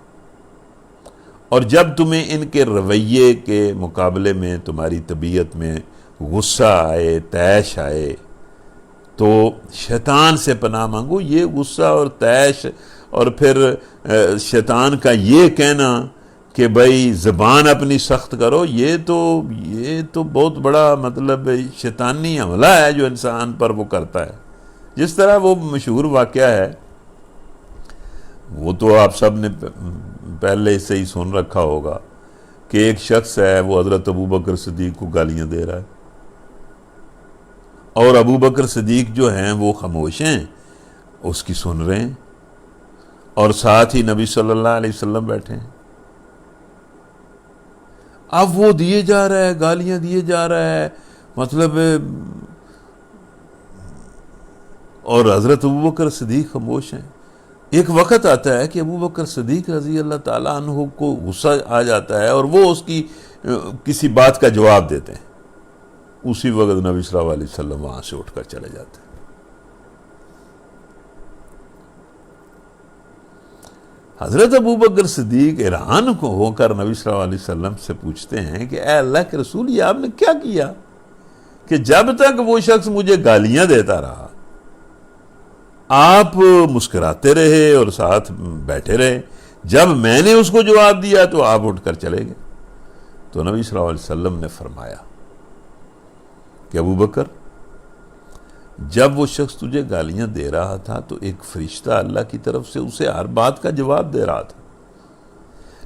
اور جب تمہیں ان کے رویے کے مقابلے میں تمہاری طبیعت میں غصہ آئے، طیش آئے، تو شیطان سے پناہ مانگو۔ یہ غصہ اور طیش اور پھر شیطان کا یہ کہنا کہ بھائی زبان اپنی سخت کرو، یہ تو بہت بڑا مطلب شیطانی حملہ ہے جو انسان پر وہ کرتا ہے۔ جس طرح وہ مشہور واقعہ ہے، وہ تو آپ سب نے پہلے سے ہی سن رکھا ہوگا کہ ایک شخص ہے، وہ حضرت ابوبکر صدیق کو گالیاں دے رہا ہے، اور ابوبکر صدیق جو ہیں وہ خاموش ہیں، اس کی سن رہے ہیں، اور ساتھ ہی نبی صلی اللہ علیہ وسلم بیٹھے ہیں۔ اب وہ دیے جا رہا ہے، گالیاں دیے جا رہا ہے، مطلب، اور حضرت ابوبکر صدیق خاموش ہیں۔ ایک وقت آتا ہے کہ ابوبکر صدیق رضی اللہ تعالیٰ عنہ کو غصہ آ جاتا ہے، اور وہ اس کی کسی بات کا جواب دیتے ہیں۔ اسی وقت نبی صلی اللہ علیہ وسلم وہاں سے اٹھ کر چلے جاتے ہیں۔ حضرت ابوبکر صدیق حیران کو ہو کر نبی صلی اللہ علیہ وسلم سے پوچھتے ہیں کہ اے اللہ کے رسول، یہ آپ نے کیا کیا کہ جب تک وہ شخص مجھے گالیاں دیتا رہا آپ مسکراتے رہے اور ساتھ بیٹھے رہے، جب میں نے اس کو جواب دیا تو آپ اٹھ کر چلے گئے؟ تو نبی صلی اللہ علیہ وسلم نے فرمایا کہ ابوبکر، جب وہ شخص تجھے گالیاں دے رہا تھا تو ایک فرشتہ اللہ کی طرف سے اسے ہر بات کا جواب دے رہا تھا،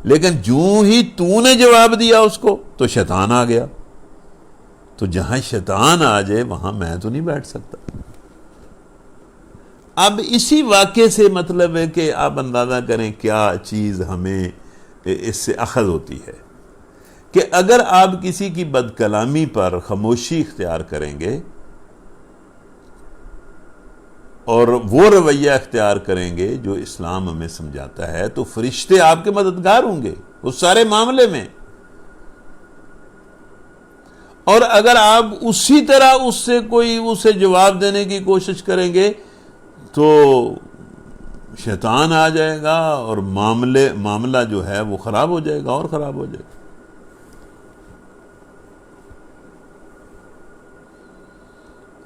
لیکن جوں ہی تو نے جواب دیا اس کو تو شیطان آ گیا۔ تو جہاں شیطان آ جائے وہاں میں تو نہیں بیٹھ سکتا۔ اب اسی واقعے سے مطلب ہے کہ آپ اندازہ کریں کیا چیز ہمیں اس سے اخذ ہوتی ہے کہ اگر آپ کسی کی بد کلامی پر خاموشی اختیار کریں گے اور وہ رویہ اختیار کریں گے جو اسلام ہمیں سمجھاتا ہے، تو فرشتے آپ کے مددگار ہوں گے اس سارے معاملے میں۔ اور اگر آپ اسی طرح اسے جواب دینے کی کوشش کریں گے تو شیطان آ جائے گا اور معاملہ جو ہے وہ خراب ہو جائے گا اور خراب ہو جائے گا۔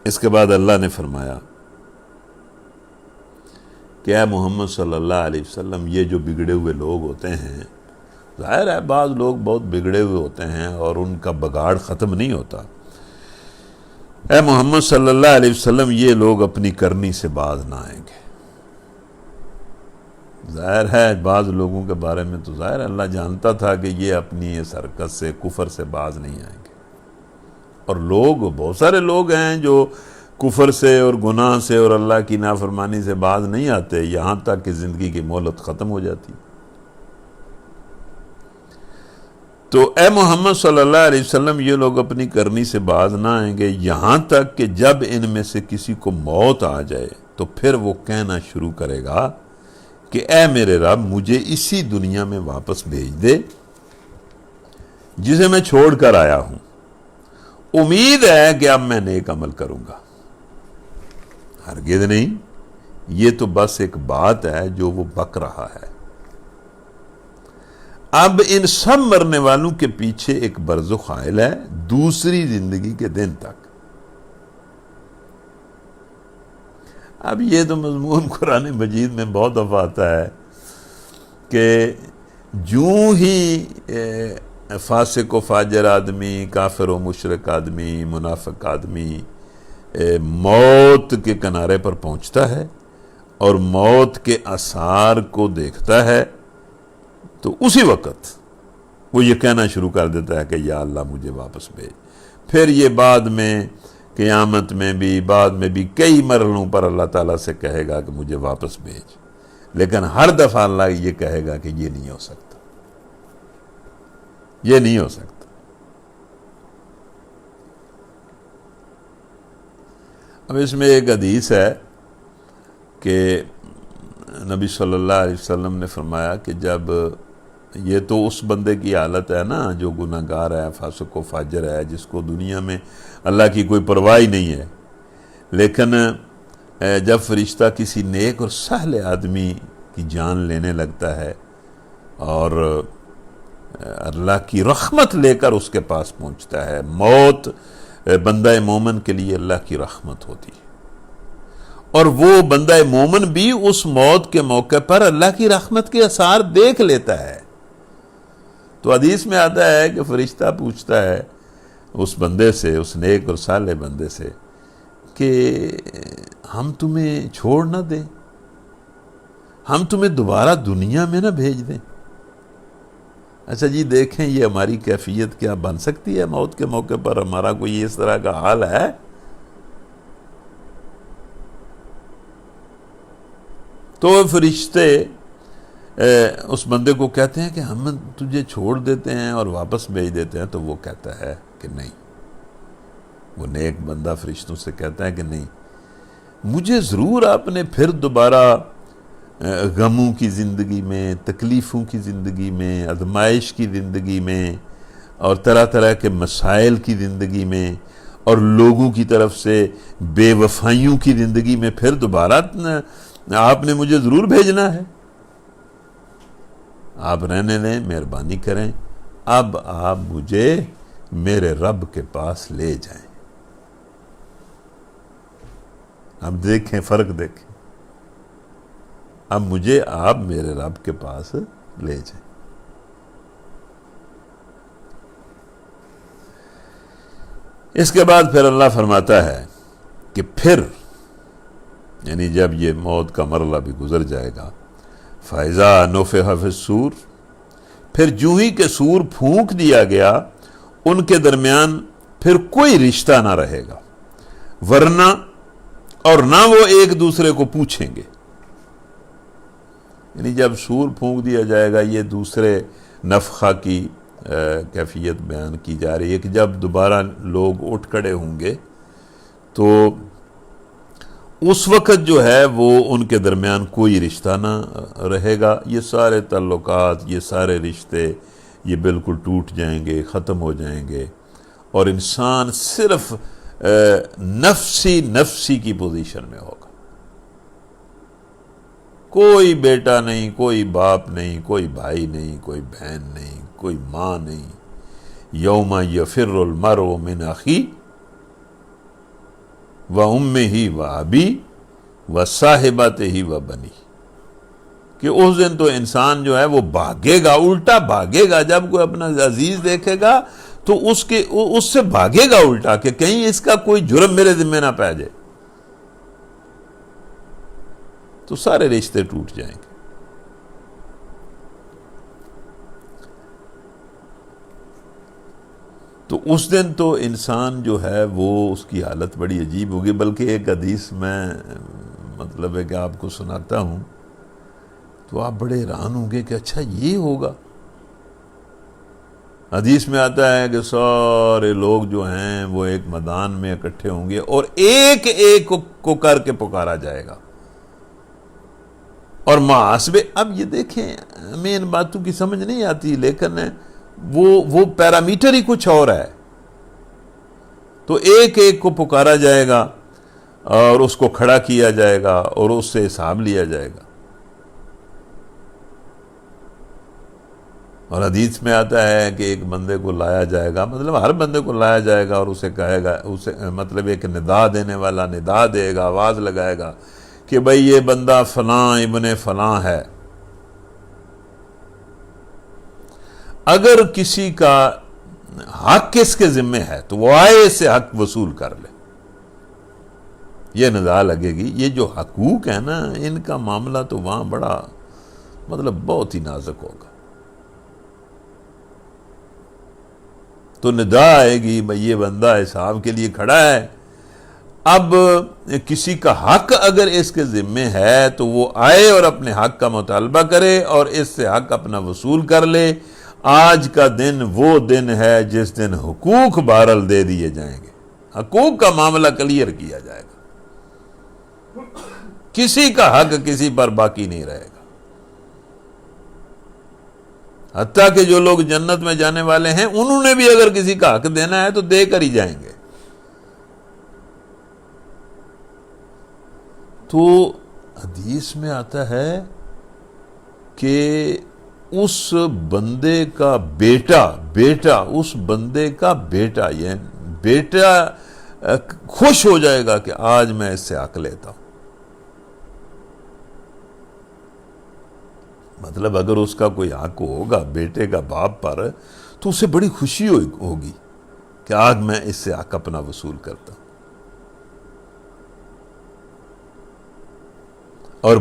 اس کے بعد اللہ نے فرمایا کہ اے محمد صلی اللہ علیہ وسلم، یہ جو بگڑے ہوئے لوگ ہوتے ہیں، ظاہر ہے بعض لوگ بہت بگڑے ہوئے ہوتے ہیں اور ان کا بگاڑ ختم نہیں ہوتا۔ اے محمد صلی اللہ علیہ وسلم، یہ لوگ اپنی کرنی سے باز نہ آئیں گے۔ ظاہر ہے بعض لوگوں کے بارے میں تو ظاہر اللہ جانتا تھا کہ یہ اپنی اس حرکت سے، کفر سے باز نہیں آئیں گے، اور بہت سارے لوگ ہیں جو کفر سے اور گناہ سے اور اللہ کی نافرمانی سے باز نہیں آتے، یہاں تک کہ زندگی کی مہلت ختم ہو جاتی۔ تو اے محمد صلی اللہ علیہ وسلم، یہ لوگ اپنی کرنی سے باز نہ آئیں گے یہاں تک کہ جب ان میں سے کسی کو موت آ جائے تو پھر وہ کہنا شروع کرے گا کہ اے میرے رب، مجھے اسی دنیا میں واپس بھیج دے جسے میں چھوڑ کر آیا ہوں، امید ہے کہ اب میں نیک عمل کروں گا۔ ہرگز نہیں، یہ تو بس ایک بات ہے جو وہ بک رہا ہے۔ اب ان سب مرنے والوں کے پیچھے ایک برزخ حائل ہے دوسری زندگی کے دن تک۔ اب یہ تو مضمون قرآن مجید میں بہت دفعہ آتا ہے کہ جوں ہی فاسق و فاجر آدمی، کافر و مشرک آدمی، منافق آدمی موت کے کنارے پر پہنچتا ہے اور موت کے آثار کو دیکھتا ہے تو اسی وقت وہ یہ کہنا شروع کر دیتا ہے کہ یا اللہ مجھے واپس بھیج۔ پھر یہ بعد میں قیامت میں بھی، بعد میں بھی کئی مرحلوں پر اللہ تعالیٰ سے کہے گا کہ مجھے واپس بھیج، لیکن ہر دفعہ اللہ یہ کہے گا کہ یہ نہیں ہو سکتا، یہ نہیں ہو سکتا۔ اب اس میں ایک حدیث ہے کہ نبی صلی اللہ علیہ وسلم نے فرمایا کہ جب یہ تو اس بندے کی حالت ہے نا جو گناہ گار ہے، فاسق و فاجر ہے، جس کو دنیا میں اللہ کی کوئی پرواہ نہیں ہے، لیکن جب فرشتہ کسی نیک اور سہل آدمی کی جان لینے لگتا ہے اور اللہ کی رحمت لے کر اس کے پاس پہنچتا ہے، موت بندہ مومن کے لیے اللہ کی رحمت ہوتی ہے، اور وہ بندہ مومن بھی اس موت کے موقع پر اللہ کی رحمت کے آثار دیکھ لیتا ہے۔ تو حدیث میں آتا ہے کہ فرشتہ پوچھتا ہے اس بندے سے، اس نیک اور صالح بندے سے، کہ ہم تمہیں چھوڑ نہ دیں، ہم تمہیں دوبارہ دنیا میں نہ بھیج دیں۔ اچھا جی دیکھیں یہ ہماری کیفیت کیا بن سکتی ہے؟ موت کے موقع پر ہمارا کوئی اس طرح کا حال ہے؟ تو فرشتے اس بندے کو کہتے ہیں کہ ہم تجھے چھوڑ دیتے ہیں اور واپس بھیج دیتے ہیں، تو وہ کہتا ہے کہ نہیں، وہ نیک بندہ فرشتوں سے کہتا ہے کہ نہیں، مجھے ضرور آپ نے پھر دوبارہ غموں کی زندگی میں، تکلیفوں کی زندگی میں، آزمائش کی زندگی میں، اور طرح طرح کے مسائل کی زندگی میں، اور لوگوں کی طرف سے بے وفائیوں کی زندگی میں پھر دوبارہ آپ نے مجھے ضرور بھیجنا ہے۔ آپ رہنے دیں، مہربانی کریں، اب آپ مجھے میرے رب کے پاس لے جائیں۔ اب دیکھیں فرق دیکھیں، اب مجھے آپ میرے رب کے پاس لے جائیں۔ اس کے بعد پھر اللہ فرماتا ہے کہ پھر یعنی جب یہ موت کا مرحلہ بھی گزر جائے گا، فَإِذَا نُفِخَ فِي الصُّورِ، پھر جو ہی کہ سور پھونک دیا گیا، ان کے درمیان پھر کوئی رشتہ نہ رہے گا، ورنہ اور نہ وہ ایک دوسرے کو پوچھیں گے۔ یعنی جب سور پھونک دیا جائے گا، یہ دوسرے نفخہ کی کیفیت بیان کی جا رہی ہے کہ جب دوبارہ لوگ اٹھ کھڑے ہوں گے تو اس وقت جو ہے وہ ان کے درمیان کوئی رشتہ نہ رہے گا، یہ سارے تعلقات، یہ سارے رشتے یہ بالکل ٹوٹ جائیں گے، ختم ہو جائیں گے، اور انسان صرف نفسی کی پوزیشن میں ہوگا۔ کوئی بیٹا نہیں، کوئی باپ نہیں، کوئی بھائی نہیں، کوئی بہن نہیں، کوئی ماں نہیں۔ یوم یفر المرء من اخیہ وامہ وابی وصاحبتہ وبنیہ، کہ اس دن تو انسان جو ہے وہ بھاگے گا، الٹا بھاگے گا۔ جب کوئی اپنا عزیز دیکھے گا تو اس سے بھاگے گا الٹا، کہ کہیں اس کا کوئی جرم میرے ذمہ نہ پہ جائے، تو سارے رشتے ٹوٹ جائیں گے۔ تو اس دن تو انسان جو ہے وہ اس کی حالت بڑی عجیب ہوگی۔ بلکہ ایک حدیث میں مطلب ہے کہ آپ کو سناتا ہوں تو آپ بڑے حیران ہوں گے کہ اچھا یہ ہوگا۔ حدیث میں آتا ہے کہ سارے لوگ جو ہیں وہ ایک میدان میں اکٹھے ہوں گے اور ایک ایک کو کر کے پکارا جائے گا، اور محاسبے۔ اب یہ دیکھیں ہمیں ان باتوں کی سمجھ نہیں آتی، لیکن وہ پیرامیٹر ہی کچھ اور ہے۔ تو ایک ایک کو پکارا جائے گا اور اس کو کھڑا کیا جائے گا اور اس سے حساب لیا جائے گا۔ اور حدیث میں آتا ہے کہ ایک بندے کو لایا جائے گا، مطلب ہر بندے کو لایا جائے گا، اور اسے کہے گا، اسے مطلب ایک ندا دینے والا ندا دے گا، آواز لگائے گا کہ بھئی یہ بندہ فلاں ابن فلاں ہے۔ اگر کسی کا حق اس کے ذمہ ہے تو وہ آئے اس سے حق وصول کر لے، یہ ندا لگے گی۔ یہ جو حقوق ہیں نا، ان کا معاملہ تو وہاں بڑا مطلب بہت ہی نازک ہوگا۔ تو ندا آئے گی، بھئی یہ بندہ حساب کے لیے کھڑا ہے۔ اب کسی کا حق اگر اس کے ذمہ ہے تو وہ آئے اور اپنے حق کا مطالبہ کرے اور اس سے حق اپنا وصول کر لے۔ آج کا دن وہ دن ہے جس دن حقوق بہرحال دے دیے جائیں گے، حقوق کا معاملہ کلیئر کیا جائے گا۔ کسی کا حق کسی پر باقی نہیں رہے گا، حتیٰ کہ جو لوگ جنت میں جانے والے ہیں انہوں نے بھی اگر کسی کا حق دینا ہے تو دے کر ہی جائیں گے۔ تو حدیث میں آتا ہے کہ اس بندے کا بیٹا اس بندے کا بیٹا، یعنی بیٹا خوش ہو جائے گا کہ آج میں اس سے حق لیتا ہوں۔ مطلب اگر اس کا کوئی حق ہوگا بیٹے کا باپ پر تو اسے بڑی خوشی ہوگی کہ آج میں اس سے حق اپنا وصول کرتا ہوں۔ اور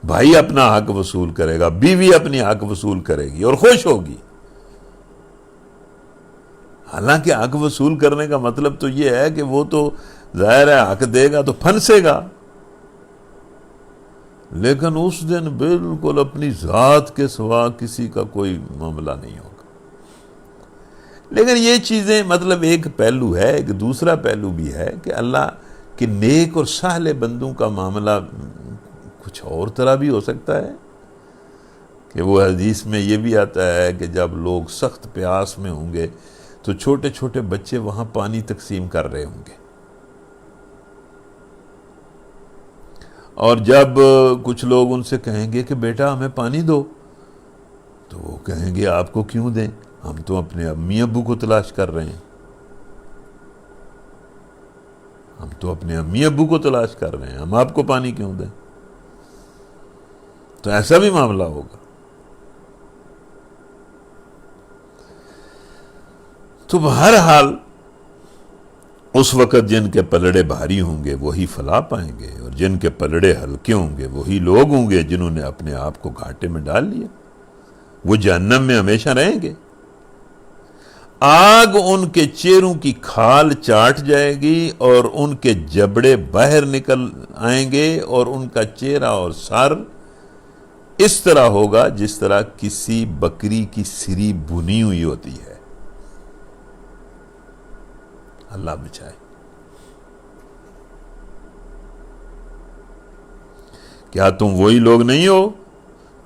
بھائی اپنا حق وصول کرے گا، بیوی اپنی حق وصول کرے گی اور خوش ہوگی۔ حالانکہ حق وصول کرنے کا مطلب تو یہ ہے کہ وہ تو ظاہر ہے حق دے گا تو پھنسے گا، لیکن اس دن بالکل اپنی ذات کے سوا کسی کا کوئی معاملہ نہیں ہوگا۔ لیکن یہ چیزیں مطلب ایک پہلو ہے، ایک دوسرا پہلو بھی ہے کہ اللہ کے نیک اور صالح بندوں کا معاملہ کچھ اور طرح بھی ہو سکتا ہے، کہ وہ حدیث میں یہ بھی آتا ہے کہ جب لوگ سخت پیاس میں ہوں گے تو چھوٹے چھوٹے بچے وہاں پانی تقسیم کر رہے ہوں گے، اور جب کچھ لوگ ان سے کہیں گے کہ بیٹا ہمیں پانی دو تو وہ کہیں گے آپ کو کیوں دیں، ہم تو اپنے امی ابو کو تلاش کر رہے ہیں، ہم تو اپنے امی ابو کو تلاش کر رہے ہیں، ہم آپ کو پانی کیوں دیں؟ تو ایسا بھی معاملہ ہوگا۔ تو بہرحال اس وقت جن کے پلڑے بھاری ہوں گے وہی فلاح پائیں گے، اور جن کے پلڑے ہلکے ہوں گے وہی لوگ ہوں گے جنہوں نے اپنے آپ کو گھاٹے میں ڈال لیا، وہ جہنم میں ہمیشہ رہیں گے۔ آگ ان کے چہروں کی کھال چاٹ جائے گی اور ان کے جبڑے باہر نکل آئیں گے، اور ان کا چہرہ اور سر اس طرح ہوگا جس طرح کسی بکری کی سری بنی ہوئی ہوتی ہے۔ اللہ بچائے۔ کیا تم وہی لوگ نہیں ہو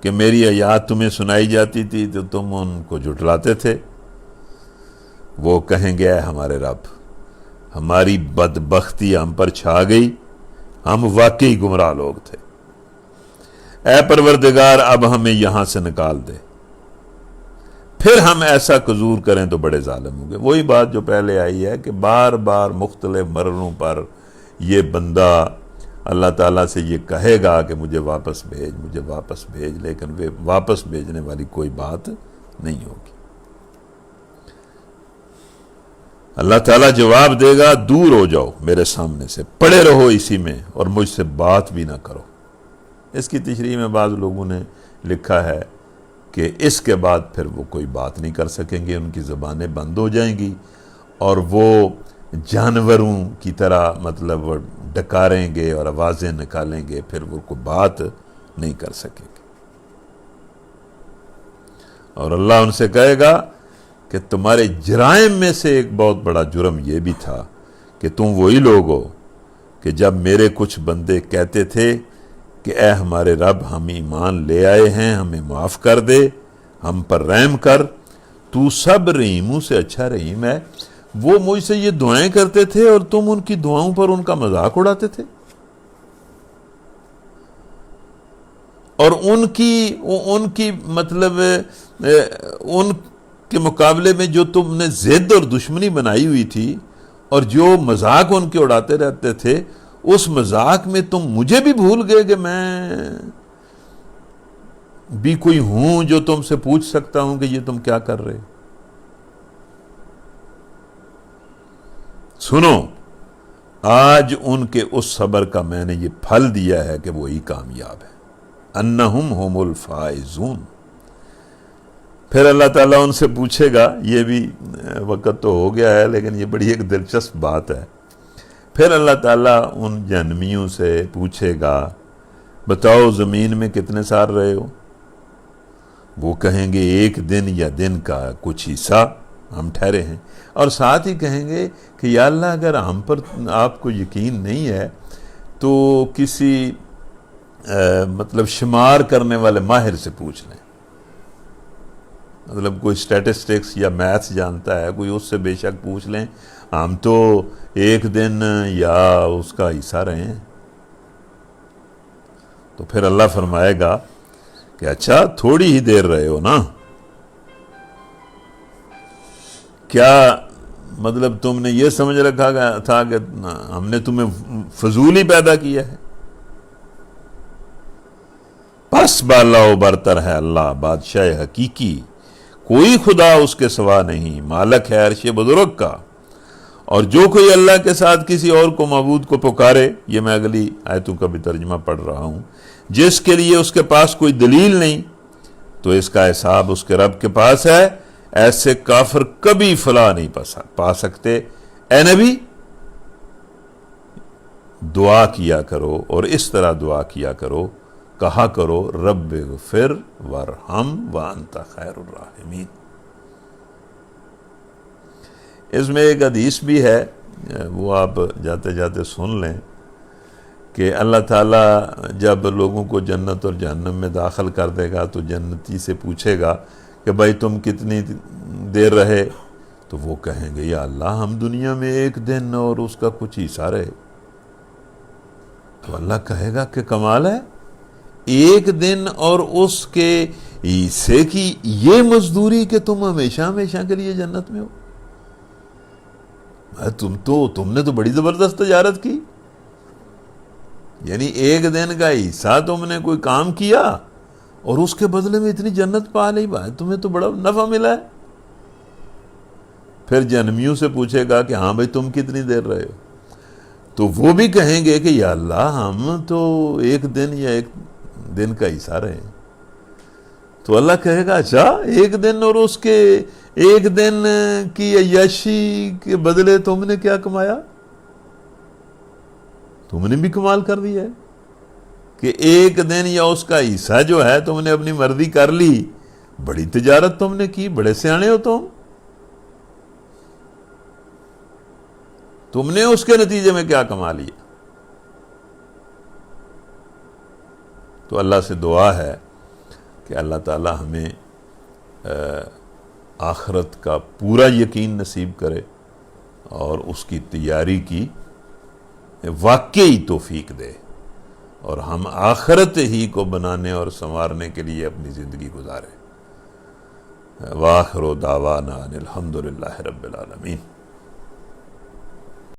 کہ میری آیات تمہیں سنائی جاتی تھی تو تم ان کو جھٹلاتے تھے؟ وہ کہیں گے اے ہمارے رب، ہماری بدبختی ہم پر چھا گئی، ہم واقعی گمراہ لوگ تھے، اے پروردگار اب ہمیں یہاں سے نکال دے، پھر ہم ایسا قصور کریں تو بڑے ظالم ہوں گے۔ وہی بات جو پہلے آئی ہے کہ بار بار مختلف مرحلوں پر یہ بندہ اللہ تعالیٰ سے یہ کہے گا کہ مجھے واپس بھیج، لیکن وہ واپس بھیجنے والی کوئی بات نہیں ہوگی۔ اللہ تعالیٰ جواب دے گا دور ہو جاؤ میرے سامنے سے، پڑے رہو اسی میں اور مجھ سے بات بھی نہ کرو۔ اس کی تشریح میں بعض لوگوں نے لکھا ہے کہ اس کے بعد پھر وہ کوئی بات نہیں کر سکیں گے، ان کی زبانیں بند ہو جائیں گی اور وہ جانوروں کی طرح مطلب ڈکاریں گے اور آوازیں نکالیں گے، پھر وہ کوئی بات نہیں کر سکیں گے۔ اور اللہ ان سے کہے گا کہ تمہارے جرائم میں سے ایک بہت بڑا جرم یہ بھی تھا کہ تم وہی لوگ ہو کہ جب میرے کچھ بندے کہتے تھے کہ اے ہمارے رب ہم ایمان لے آئے ہیں، ہمیں معاف کر دے، ہم پر رحم کر، تو سب رحیموں سے اچھا رحیم ہے، وہ مجھ سے یہ دعائیں کرتے تھے اور تم ان کی دعاؤں پر ان کا مذاق اڑاتے تھے، اور ان کی مطلب ان کے مقابلے میں جو تم نے ضد اور دشمنی بنائی ہوئی تھی اور جو مذاق ان کے اڑاتے رہتے تھے، اس مذاق میں تم مجھے بھی بھول گئے کہ میں بھی کوئی ہوں جو تم سے پوچھ سکتا ہوں کہ یہ تم کیا کر رہے۔ سنو، آج ان کے اس صبر کا میں نے یہ پھل دیا ہے کہ وہی کامیاب ہے، انہم ہم الفائزون۔ پھر اللہ تعالیٰ ان سے پوچھے گا، یہ بھی وقت تو ہو گیا ہے لیکن یہ بڑی ایک دلچسپ بات ہے، پھر اللہ تعالیٰ ان جہنمیوں سے پوچھے گا بتاؤ زمین میں کتنے سال رہے ہو؟ وہ کہیں گے ایک دن یا دن کا کچھ حصہ ہم ٹھہرے ہیں، اور ساتھ ہی کہیں گے کہ یا اللہ اگر ہم پر آپ کو یقین نہیں ہے تو کسی مطلب شمار کرنے والے ماہر سے پوچھ لیں، مطلب کوئی اسٹیٹسٹکس یا میتھس جانتا ہے کوئی، اس سے بے شک پوچھ لیں، ہم تو ایک دن یا اس کا حصہ رہے ہیں۔ تو پھر اللہ فرمائے گا کہ اچھا تھوڑی ہی دیر رہے ہو نا، کیا مطلب تم نے یہ سمجھ رکھا تھا کہ ہم نے تمہیں فضول ہی پیدا کیا ہے؟ پس بالا و برتر ہے اللہ بادشاہ حقیقی، کوئی خدا اس کے سوا نہیں، مالک ہے عرش بزرگ کا، اور جو کوئی اللہ کے ساتھ کسی اور کو معبود کو پکارے، یہ میں اگلی آیتوں کا بھی ترجمہ پڑھ رہا ہوں، جس کے لیے اس کے پاس کوئی دلیل نہیں، تو اس کا حساب اس کے رب کے پاس ہے، ایسے کافر کبھی فلاح نہیں پا سکتے۔ اے نبی دعا کیا کرو، اور اس طرح دعا کیا کرو، کہا کرو رب اغفر وارحم وانت خیر الراحمین۔ اس میں ایک حدیث بھی ہے، وہ آپ جاتے جاتے سن لیں، کہ اللہ تعالیٰ جب لوگوں کو جنت اور جہنم میں داخل کر دے گا تو جنتی سے پوچھے گا کہ بھائی تم کتنی دیر رہے؟ تو وہ کہیں گے یا اللہ ہم دنیا میں ایک دن اور اس کا کچھ حصہ رہے۔ تو اللہ کہے گا کہ کمال ہے، ایک دن اور اس کے حصے کی یہ مزدوری کہ تم ہمیشہ ہمیشہ کے لیے جنت میں ہو؟ تم نے تو بڑی زبردست تجارت کی، یعنی ایک دن کا حصہ تم نے کوئی کام کیا اور اس کے بدلے میں اتنی جنت پا لی، بھائی تمہیں تو بڑا نفع ملا ہے۔ پھر جہنمیوں سے پوچھے گا کہ ہاں بھائی تم کتنی دیر رہے ہو؟ تو وہ بھی کہیں گے کہ یا اللہ ہم تو ایک دن یا ایک دن کا حصہ رہے ہیں۔ تو اللہ کہے گا اچھا ایک دن اور اس کے ایک دن کی عیاشی کے بدلے تم نے کیا کمایا؟ تم نے بھی کمال کر دیا ہے کہ ایک دن یا اس کا حصہ جو ہے تم نے اپنی مرضی کر لی، بڑی تجارت تم نے کی، بڑے سیانے ہو تم نے اس کے نتیجے میں کیا کما لیا؟ تو اللہ سے دعا ہے کہ اللہ تعالی ہمیں آخرت کا پورا یقین نصیب کرے اور اس کی تیاری کی واقعی توفیق دے، اور ہم آخرت ہی کو بنانے اور سنوارنے کے لیے اپنی زندگی گزاریں۔ وآخر دعوانا ان الحمد للہ رب العالمین۔